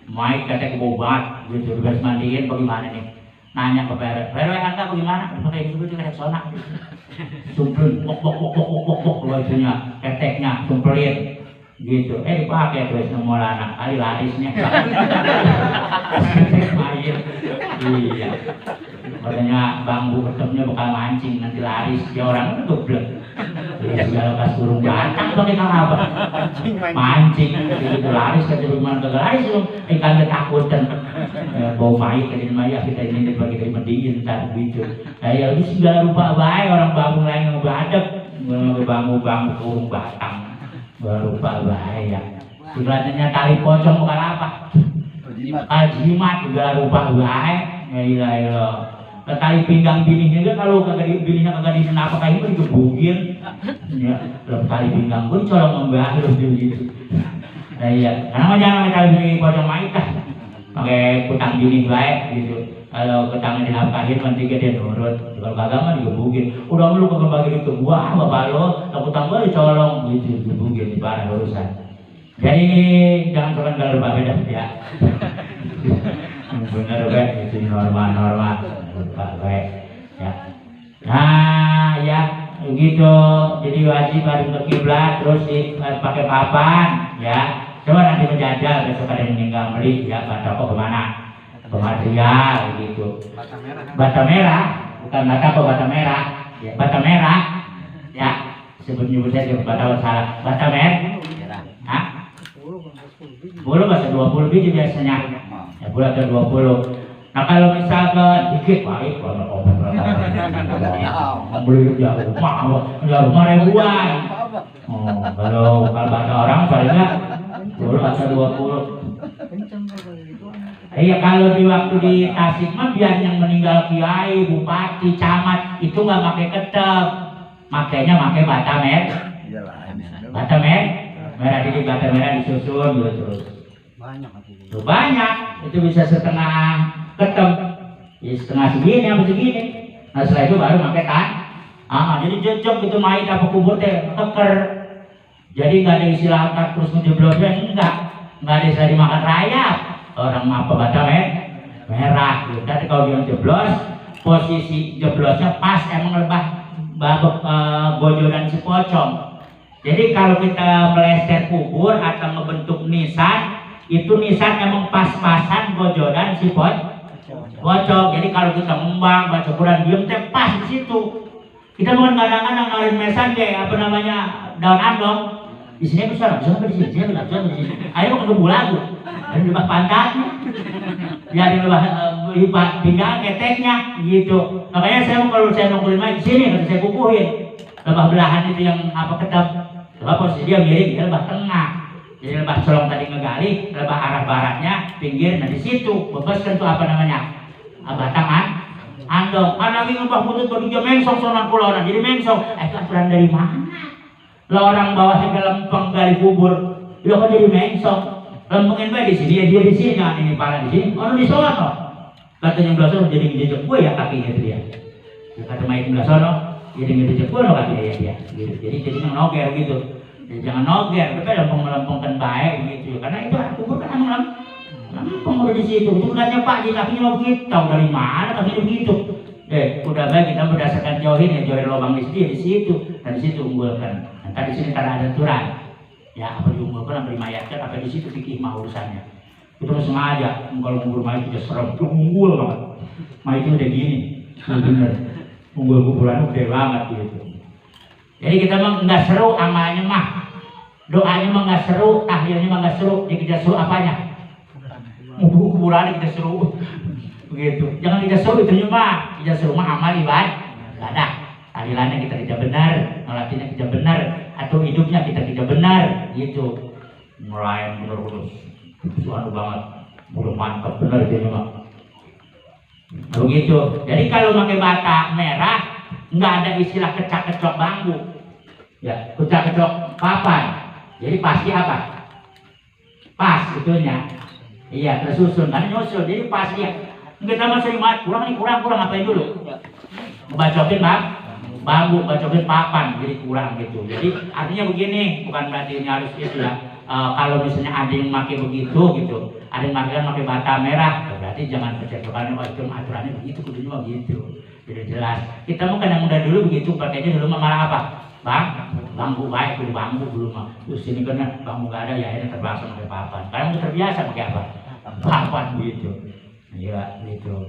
Mayit ketek obat gitu, beres mandiin bagaimana nih? Nanya ke Pere Anda bagaimana? Pakai itu juga Rexona. Sumpelin, bok bajunya, keteknya, sumpelin gitu. Dipakai terus nomor anak, kali larisnya. Mayit. Iya. Katanya bambu ketepnya bakal mancing nanti laris, dia orang geblek. Dia segala pas burung batang pakai apa? Mancing, begitu laris kata bagaimana kagak laris dong? Ikan ketakutan, bau mayit tadi mayat kita ini bagi dari mendingin ntar gitu. Ya itu segala rupa baik orang bambu lain yang beradab, bambu burung batang, berupa bahaya. Sebenarnya tali pocong bukan apa? Jimat juga rupa baik. Ya tali pinggang bininya juga kalau kagak bininya kagak disenapa kayak itu digebukin. Ya, tali pinggang pun colong membahas gitu. Nah iya, karena jangan tali pocong mayit dah. pakai kutang juni baik gitu. Kalau ketangnya dinafkahin nanti dia nurut. Kalau kagak mah digebukin. Udah lu kagak bagi itu gua bapak lo, aku tambah dicolong gitu digebukin di barang urusan. Jadi jangan suka kalau bapak dah ya. Bener baik itu norma-norma baik ya. Nah ya begitu. Jadi wajib harus ke kiblat terus pakai papan ya. Coba nanti menjajal besok ada yang meninggal beli ya bata kok kemana? Material gitu. Bata merah, bukan bata apa bata merah. Ya, bata merah. Ya, sebut saya bata salah. Bata merah. Hah? 10 bahasa 20 biji biasanya. Ya, 10 atau 20. Nah kalau misalkan dikit baik kalau beli ya rumah ribuan. Oh, kalau bata orang palingnya 10 atau 20. Iya kalau di waktu di Tasik mah biar yang meninggal kiai, bupati, camat itu nggak pakai ketep, makanya pakai bata merah. Bata merah jadi bata merah disusun gitu terus. Banyak itu bisa setengah ketep, ya, setengah segini apa segini. Nah setelah itu baru pakai jadi jejak itu mayat apa kubur teh teker. Jadi nggak ada istilah angkat terus ngejeblosnya nggak ada istilah dimakan rayap. Orang apa bata merah gitu. Tapi kalau dia jeblos posisi jeblosnya pas emang lebah babak gojoran si pocong. Jadi kalau kita meleset kubur atau membentuk nisan itu nisan emang pas-pasan gojoran si pocong. Jadi kalau kita ngembang baca Quran diem teh pas di situ. Kita bukan kadang-kadang nawarin mesan deh apa namanya daun andong. Di sini bisa di sini. Ayo ke kebun lagu. Ada di bawah pantatnya, ya di bawah pinggang keteknya gitu. Makanya saya kalau saya nongkrong di sini harus saya kukuhin. Lebah belahan itu yang apa ketep. Lebah posisi dia miring, dia lebah tengah. Jadi lebah colong tadi ngegali, lebah arah baratnya, pinggir. Nah di situ bebaskan tuh apa namanya batangan. Andong, lagi ngebah putut bagi dia mengsong sonan kulauan. Jadi mengsong, itu aturan dari mana? Lah orang bawahnya ke lempeng gali kubur, dia kok jadi mengsong. Lempengin baik di sini ya dia di sini, jangan ini pala di sini. Orang di sono, katanya belas jadi ngejejek gue ya kakinya itu dia. Kata mayat belas sono, jadi ngejejek gue no kakinya ya dia. Gitu. Jadi noger gitu. Jadi jangan noger, tapi lempeng-lempengkan baik gitu. Karena itu kubur kan emang lempeng udah di situ. Itu katanya Pak di kakinya mau begitu, tahu dari mana kakinya begitu. Udah baik kita berdasarkan jauhin lubang di situ, dan di situ unggulkan. Nanti di sini karena ada aturan. Ya apa diunggulkan apa dimayatkan apa di situ fikih mah urusannya. Itu sengaja kalau ngubur mayat udah serem, unggul banget. Mayatnya udah gini, bener. Unggul kuburan udah banget gitu. Jadi kita mah nggak seru amalnya mah, doanya mah nggak seru, tahlilnya mah nggak seru. Jadi kita seru apanya? Ngubur kuburan kita seru, begitu. Jangan kita seru itu mah, kita seru mah amal ibadah. Tahlilannya kita tidak benar, nolatinya kita benar, atau hidupnya kita tidak benar, gitu. Mulai bener-bener suatu banget, udah mantap bener itu mah. Begitu. Jadi kalau pakai bata merah, nggak ada istilah kecak-kecok bambu, ya kecak-kecok papan. Jadi pasti apa? Pas itunya. Iya tersusun, karena nyusul. Jadi pasti ya. Kita masih ingat kurang apain dulu? Ngebacokin bambu, bacokin papan, jadi kurang gitu. Jadi artinya begini, bukan berarti ini harus itu ya. Kalau misalnya ada yang pakai begitu gitu, ada yang pakai bata merah, berarti jangan percayaan itu aturannya begitu, kudunya begitu. Jadi jelas. Kita mungkin yang udah dulu begitu, pakainya dulu malah apa? Bambu baik, dulu bambu dulu mah. Terus ini karena bambu gak ada ya, ini terpaksa pakai papan. Karena udah terbiasa pakai apa? Papan gitu. Iya gitu.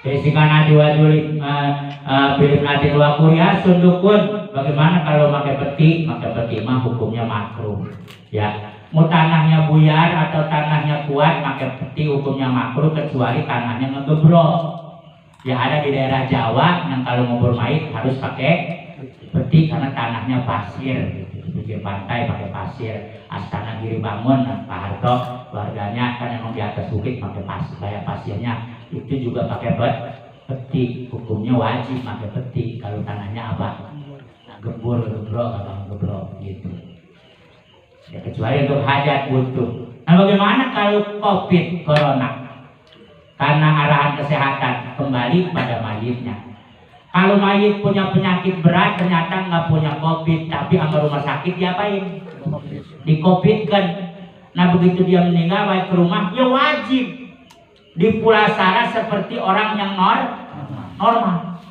Bisikan adi wajuli film adi dua kuria sundukun. Bagaimana kalau pakai peti? Pakai peti mah hukumnya makruh. Ya, mau tanahnya buyar atau tanahnya kuat, pakai peti hukumnya makruh kecuali tanahnya ngegebrok. Ya ada di daerah Jawa yang kalau ngubur mayit harus pakai peti karena tanahnya pasir. Di pantai pakai pasir. Astana Giri Bangun, Pak Harto, warganya kan emang di atas bukit pakai pasir, kayak pasirnya. Itu juga pakai peti, hukumnya wajib pakai peti kalau tanahnya apa? Gebrok gitu. Ya, kecuali untuk hajat butuh. Nah, bagaimana kalau COVID corona? Karena arahan kesehatan kembali pada mayitnya. Kalau mayit punya penyakit berat ternyata nggak punya COVID, tapi sama rumah sakit diapain? Di COVID kan. Nah, begitu dia meninggal balik ke rumah, ya wajib dipulasara seperti orang yang normal.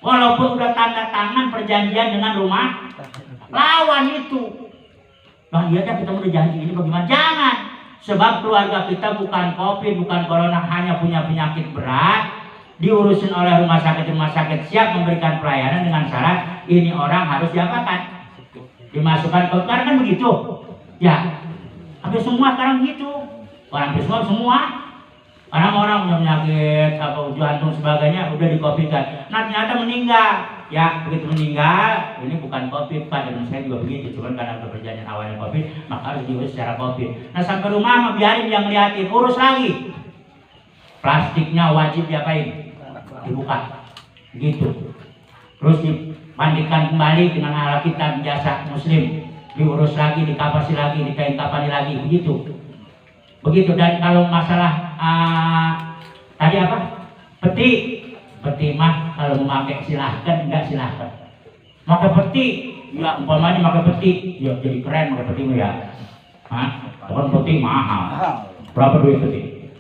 Walaupun udah tanda tangan perjanjian dengan rumah lawan itu. Nah, iya dah kita udah janji ini bagaimana? Jangan. Sebab keluarga kita bukan COVID, bukan corona, hanya punya penyakit berat, diurusin oleh rumah sakit siap memberikan pelayanan dengan syarat ini orang harus diapakan? Dimasukkan ke karena kan begitu. Ya. Hampir semua sekarang begitu. Hampir semua. Orang-orang punya penyakit apa jantung sebagainya udah di COVID kan. Nah, ternyata meninggal. Ya, begitu meninggal, ini bukan COVID Pak, dan saya juga begitu, cuman karena ada perjanjian awalnya COVID, maka harus diurus secara COVID. Nah, sampai rumah mah biarin dia ngeliatin, urus lagi. Plastiknya wajib diapain? Dibuka. Gitu. Terus dimandikan kembali dengan alat kita jasa muslim, diurus lagi, dikapasi lagi, dikain kapani lagi, begitu. Begitu. Dan kalau masalah tadi apa? Peti mah kalau memakai silahkan, enggak silahkan. Pakai peti, ya umpamanya pakai peti, ya jadi keren pakai peti ya. Hah? Kan peti mahal. Berapa duit peti?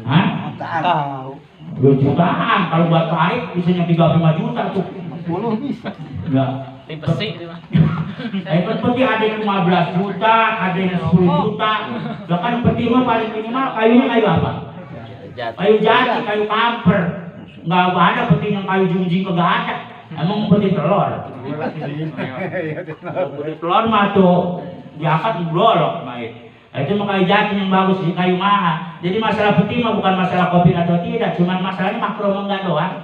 Hah? Tahu. 2 jutaan. Kalau buat tarik bisa yang 35 juta tuh. 10 bisa. Enggak. Besi itu mah. Peti ada yang 15 juta, ada yang 10 juta. Bahkan peti mah paling minimal kayunya kayu apa? Kayu jati, kayu kamper. Nggak ada peti yang kayu junjing kagak ada. Emang peti telur. Peti telur mah tuh diangkat blolok main. Itu mah kayu jati yang bagus, di kayu mahal. Jadi masalah peti mah bukan masalah COVID atau tidak, cuman masalahnya makro enggak doang.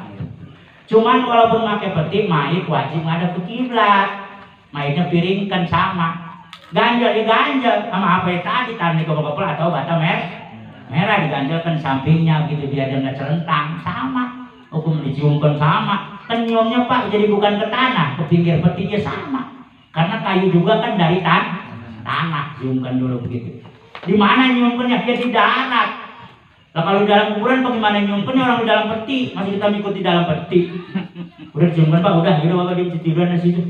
Cuman walaupun pakai peti, mayit wajib ngadep ke kiblat. Mayitnya piringkan sama. Ganjel diganjel sama apa yang tadi tadi kepala atau bata merah diganjelkan sampingnya gitu biar dia nggak celentang sama. Hukum diciumkan sama. Kan nyiumnya Pak jadi bukan ke tanah, ke pinggir petinya sama. Karena kayu juga kan dari tanah, ciumkan dulu begitu. Di mana nyiumkannya? Ya di darat. Nah kalau dalam kuburan bagaimana nyiumkannya orang di dalam peti? Masih kita mengikuti dalam peti. Udah ciumkan Pak, udah gitu Bapak di tiduran di situ.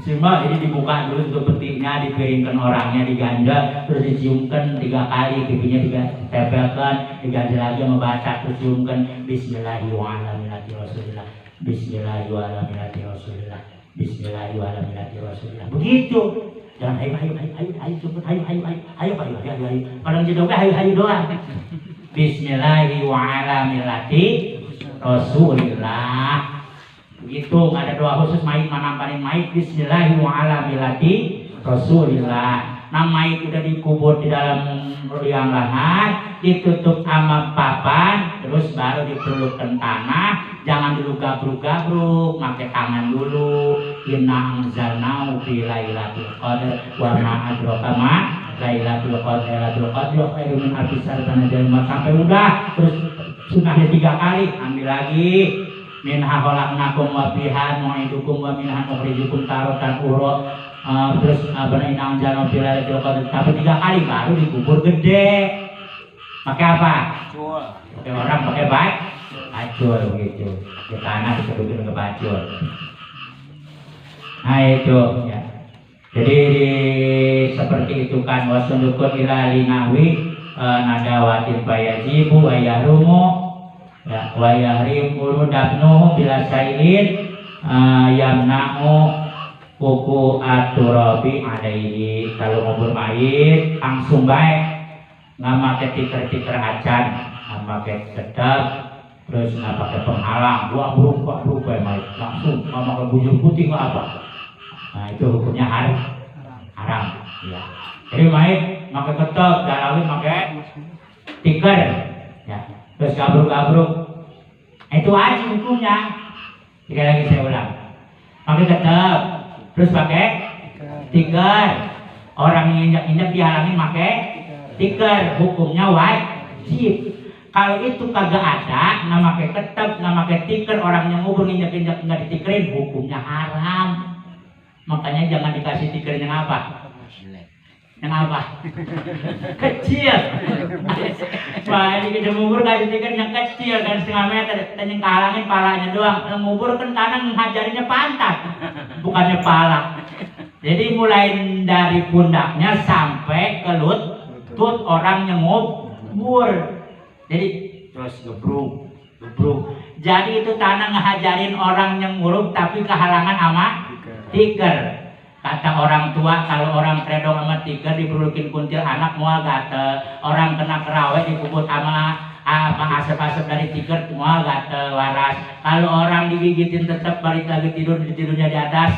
Cuma ini dibuka dulu untuk petinya, dipiringkan orangnya, diganjel, terus diciumkan 3 kali, pipinya ditempelkan, diganjel lagi sama baca, terus ciumkan Bismillahirrahmanirrahim. Bismillahirrahmanirrahim. Bismillahirrahmanirrahim. Begitu. Jangan ayo cepet ayo padang jodoh ayo doang. Bismillahirrahmanirrahim. Rasulillah. Begitu, nggak ada doa khusus mayit nampanin mayit. Bismillahirrahmanirrahim. Rasulillah. Nah mayit udah dikubur di dalam liang lahat, ditutup sama papan, terus baru dipelukkan tanah. Jangan dulu gabruk-gabruk, pakai tangan dulu. Inna anzalnahu fi lailatul qadar wa ma adraka ma lailatul qadar khairun min alfi syahr sampai udah. Terus sunahnya 3 kali, ambil lagi. Minha khalaqnakum wa fiha nu'idukum wa minha nukhrijukum taratan ukhra. Terus inna anzalnahu fi lailatul qadar sampai 3 kali baru dikubur gede. Pakai apa? Pakai orang pakai bacur begitu. Di tanah disebutkan ke bacur. Nah itu ya. Jadi seperti itu kan wasundukun ila linawi nadawatin bayajibu wa yahrumu ya wa yahrimu dabnuhu bila sailin yamna'u kuku aturabi alaihi. Kalau ngubur mayit langsung baik, nggak pakai tikar acan, nggak pakai sedap, terus nggak pakai penghalang, buah buruk mayit langsung, nggak pakai bujur putih nggak apa. Nah itu hukumnya haram ya. Jadi mayit pakai ketok, dalawin pakai tikar ya. Terus gabruk itu wajib hukumnya. Sekali lagi saya ulang, pakai ketok, terus pakai tikar. Orang yang injak dihalangin pakai tikar, hukumnya wajib. Kalau itu kagak ada, nggak pakai ketok, nggak pakai tikar, orang yang ngubur injak nggak ditikerin, hukumnya haram. Makanya jangan dikasih tikar yang apa? Yang apa? Kecil. Wah, ini kita ngubur kasih tikar yang kecil kan 1,5 meter, dan yang kehalangin palanya doang. Yang ngubur kan kadang ngajarinya pantat, bukannya pala. Jadi mulai dari pundaknya sampai ke lutut orang yang ngubur. Jadi terus gebruk. Jadi itu tanah ngehajarin orang yang nguruk tapi kehalangan sama tikar. Kata orang tua, kalau orang kredong sama tikar diberukin kuntil anak mual gatel. Orang kena kerawet dikubut sama asap-asap dari tikar mual gatel waras. Kalau orang digigitin tetap balik lagi tidurnya di atas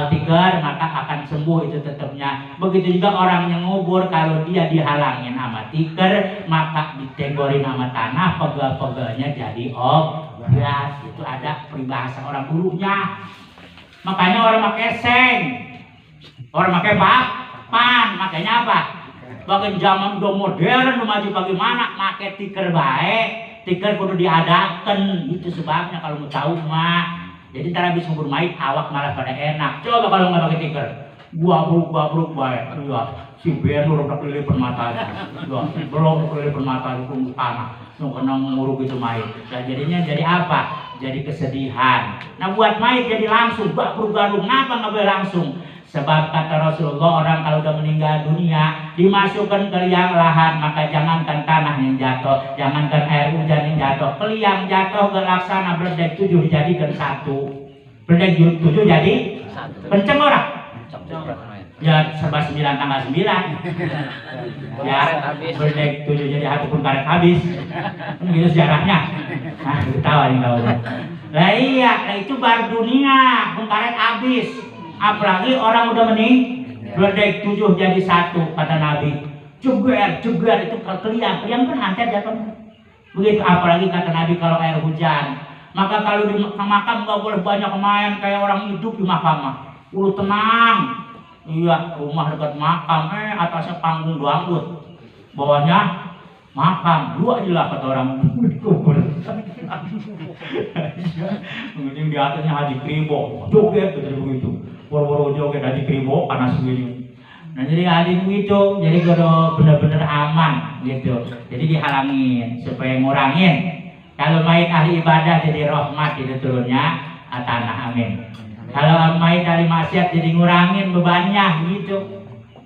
tikar, maka akan sembuh itu tetapnya. Begitu juga orang yang ngubur, kalau dia dihalangin sama tikar, maka ditenggorin sama tanah, pegel-pegelnya jadi obat. Itu ada peribahasa orang dulunya. Makanya orang pakai seng, orang pakai papan, makanya apa? Bagian zaman udah modern, udah maju bagaimana? Pakai tikar baik, tikar kudu diadakan. Itu sebabnya kalau mau tahu mah. Jadi ntar habis ngubur mayit awak malah pada enak. Coba kalau nggak pakai tikar, gua bruk baik. Iya, si Benur udah kelilipan matanya, belum kelilipan matanya ke tanah. Kena nguruk itu mayit. Nah, jadinya jadi apa? Jadi kesedihan. Nah buat mayit jadi langsung, bruk garung. Kenapa nggak boleh langsung? Sebab kata Rasulullah, orang kalau udah meninggal dunia dimasukkan ke liang lahat, maka jangankan tanah yang jatuh, jangankan air hujan yang jatuh, ke liang jatuh ke laksana beledek 7 dijadikan 1. Beledek 7 jadi 1. Kenceng orang? Ya serba 9 tanggal 9. Ya beledek 7 jadi 1 pun karet habis. Itu sejarahnya. Nah ketawa nih kalau. Lah iya, nah itu baru dunia, pun karet habis. Apalagi orang udah beledek 7 jadi 1 kata Nabi. Jeger itu keliang kan hantar jatuhnya. Begitu apalagi kata Nabi kalau air hujan. Maka kalau di makam nggak boleh banyak main kayak orang hidup di makam. Udah tenang. Iya, rumah dekat makam, atasnya panggung dangdut, bawahnya makam. Dua jelas kata orang kubur. Kemudian di atasnya Haji Kribo, joget begitu. Woro-woro joget Haji Kribo panas begini. Nah jadi Haji begitu, jadi kalau benar-benar aman gitu. Jadi dihalangin supaya ngurangin. Kalau mayit ahli ibadah jadi rahmat itu turunnya tanah, amin. Kalau mayit ahli maksiat jadi ngurangin bebannya gitu.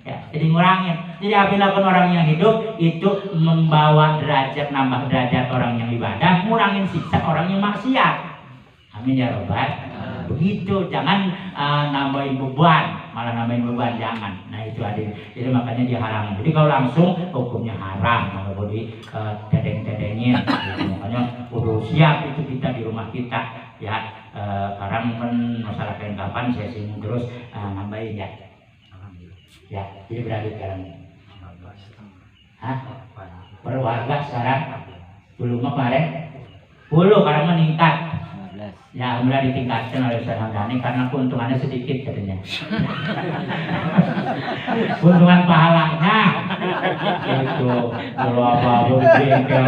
Ya, jadi ngurangin. Jadi apabila orang yang hidup itu membawa derajat, nambah derajat orang yang ibadah, ngurangin siksa orang yang maksiat. Amin ya robbal. Begitu, jangan nambahin beban, malah nambahin beban jangan. Nah itu adik. Jadi makanya dihalang. Jadi kalau langsung hukumnya haram, nggak boleh tedeng-tedengin. Gitu. Makanya udah siap itu kita di rumah kita ya. Sekarang kan masalah kapan saya singgung terus nambahin ya. Ya, jadi berapa sekarang? Hah? Per warga sekarang? Dulu mah kemarin? 10 karena meningkat. Ya, mulai ditingkatkan oleh Ustaz Hamdani karena keuntungannya sedikit katanya. Keuntungan pahalanya. Itu kalau apa bengkel.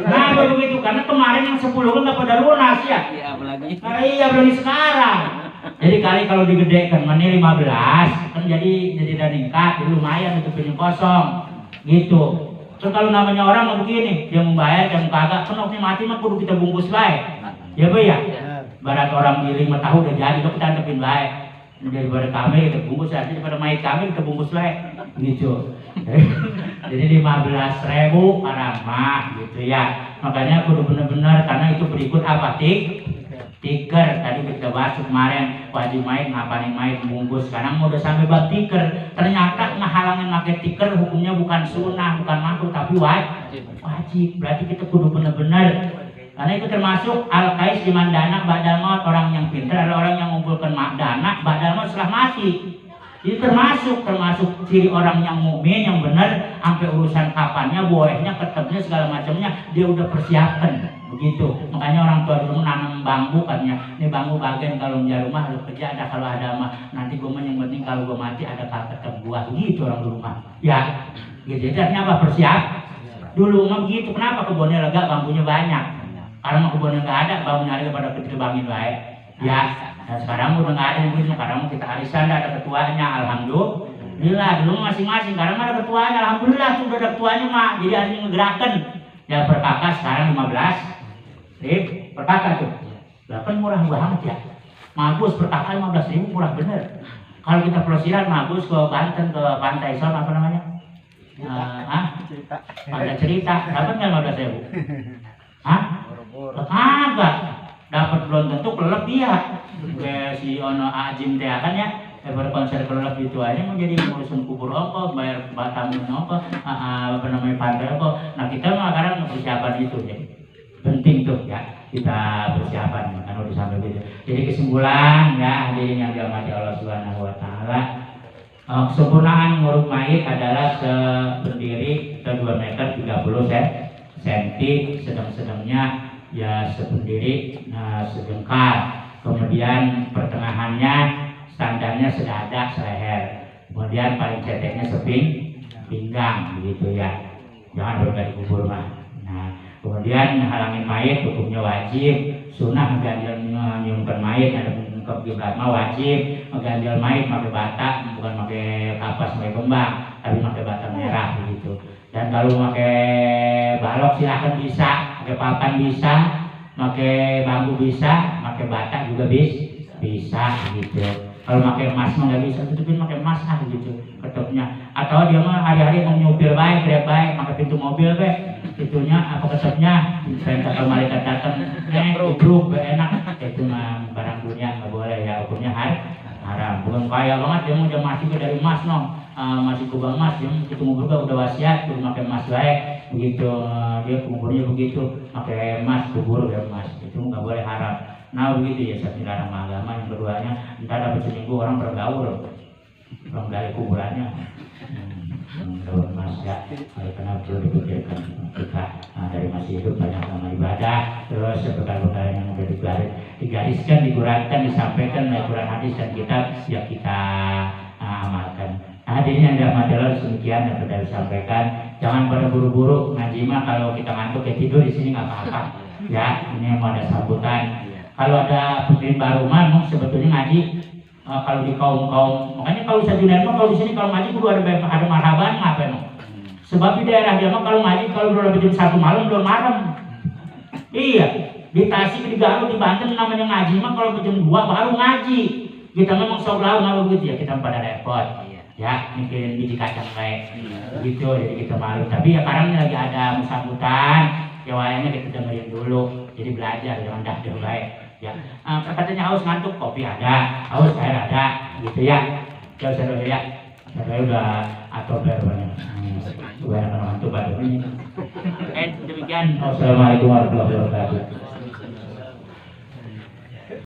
Nah, begitu karena kemarin yang 10 kan enggak pada lunas ya. Iya, apalagi. Nah, iya, apalagi sekarang. Jadi kali kalau digedekan mana 15 kan jadi udah meningkat, jadi lumayan itu punya kosong. Gitu. So kalau namanya orang begini, dia membayar, dia kagak, kan waktu mati mah kudu kita bungkus baik. Ya Bu ya? Barat orang di 5 tahun udah jadi, kita antepin baik. Daripada kami kita bungkus aja, daripada mayat kami kita bungkus baik. Gitu. Jadi 15.000 orang mah gitu ya. Makanya kudu bener-bener karena itu berikut apa tikar. Tadi kita bahas kemarin wajib mayit ngapain mayit bungkus. Sekarang udah sampai bab tikar. Ternyata ngehalangin pakai tikar hukumnya bukan sunnah, bukan makruh tapi wajib. Berarti kita kudu bener-bener. Karena itu termasuk al-kais di mandana badal maut. Orang yang pintar adalah orang yang mengumpulkan dana badal maut setelah mati. Itu termasuk ciri orang yang mukmin yang benar, sampai urusan kapannya, buahnya, ketepnya segala macamnya dia udah persiapkan begitu. Makanya orang tua dulu nanam bambu katanya, ini bambu bagian kalau punya rumah lu kerja ada, kalau ada mah nanti gue yang penting kalau gue mati ada ketep buah gitu orang dulu mah. Ya, gitu. Jadi apa persiap? Dulu mah begitu. Kenapa kebunnya lega, bambunya banyak? Karena kebunnya nggak ada, bambunya ada pada ketebangin baik. Ya, dan sekarang udah nggak ada yang begitu. Sekarang kita arisan ada ketuanya, alhamdulillah. Dulu masing-masing, sekarang ada ketuanya, alhamdulillah tuh udah ada ketuanya mah. Jadi ada yang ngegerakan. Ya per kakak sekarang 15 ribu per kakak tuh. Lah kan murah banget ya. Magus per kakak 15.000 murah bener. Kalau kita pelesiran Magus ke Banten ke Pantai Son apa namanya? Cerita. Pantai Cerita, dapat nggak 15.000? Hah? Kagak. Dapat belum tentu kelelep dia. Kayak si Ono Ajim teh kan ya. Daripada konser kelelep itu aja mau jadi ngurusin kubur ongkos, bayar tamu ongkos, apa namanya pantai ongkos. Nah kita mah sekarang persiapan itu ya. Penting tuh ya kita persiapan kan udah sampai gitu. Jadi kesimpulan ya hadirin yang dirahmati Allah Subhanahu wa taala, kesempurnaan nguruk mayit adalah seberdiri ke 2 meter 30 cm, sedang-sedangnya ya seberdiri sejengkal. Kemudian pertengahannya standarnya sedada seleher. Kemudian paling ceteknya pinggang begitu ya. Jangan berganti kubur mah. Nah, kemudian halangin mayit hukumnya wajib, sunnah ganjil nyiumkan mayit ada ke kiblat mah wajib, ganjil mayit pakai bata, bukan pakai kapas pakai kembang, tapi pakai bata merah begitu. Dan kalau pakai balok silahkan bisa, pakai papan bisa, pakai bambu bisa, pakai bata juga bisa gitu. Kalau pakai emas mah nggak bisa, tutupin pakai emas gitu ketupnya. Atau dia mah hari-hari mau nyupir baik, grab baik, pakai pintu mobil baik. Itunya apa ketupnya, supaya kalau malaikat datang, ubruk, enak. Itu mah barang dunia nggak boleh ya, hukumnya haram. Bukan kaya banget dia mau masih ke dari emas masih kubang emas, dia itu ngubur udah wasiat, udah pakai emas baik. Begitu dia kuburnya begitu, pakai emas kubur ya emas, itu nggak boleh haram. Nah begitu ya satu dilarang agama. Yang keduanya entar dapat seminggu orang bergaul orang dari kuburannya menurut mas ya, karena perlu dipikirkan kita dari masih hidup banyak amal ibadah, terus bekal-bekal yang sudah digariskan, diguratkan, disampaikan oleh Quran hadis dan kitab ya kita amalkan. Nah, hadirin yang dirahmati Allah, demikian yang sudah disampaikan. Jangan buru-buru ngaji mah, kalau kita ngantuk ya tidur di sini nggak apa-apa ya. Ini mau ada sambutan. Kalau ada pemimpin baru mah sebetulnya ngaji kalau di kaum makanya kalau saya Junaid mah kalau di sini kalau ngaji kudu ada marhaban apa emang. Sebab di daerah dia mah kalau ngaji kalau udah jam 1 malam belum malam. Iya, di Tasik, di Garut, di Banten namanya ngaji mah kalau jam 2 baru ngaji. Kita memang sok lau nggak begitu ya, kita pada repot. Ya, mikirin biji kacang kayak gitu, jadi kita malu. Tapi ya sekarang lagi ada sambutan, ya wayangnya kita dengerin dulu. Jadi belajar, jangan dah baik. Ya, katanya haus ngantuk, kopi ada, haus air ada, gitu ya. Jauh ya, saya udah atau banyak, banyak ngantuk baru ini. Demikian. Wassalamualaikum warahmatullahi wabarakatuh.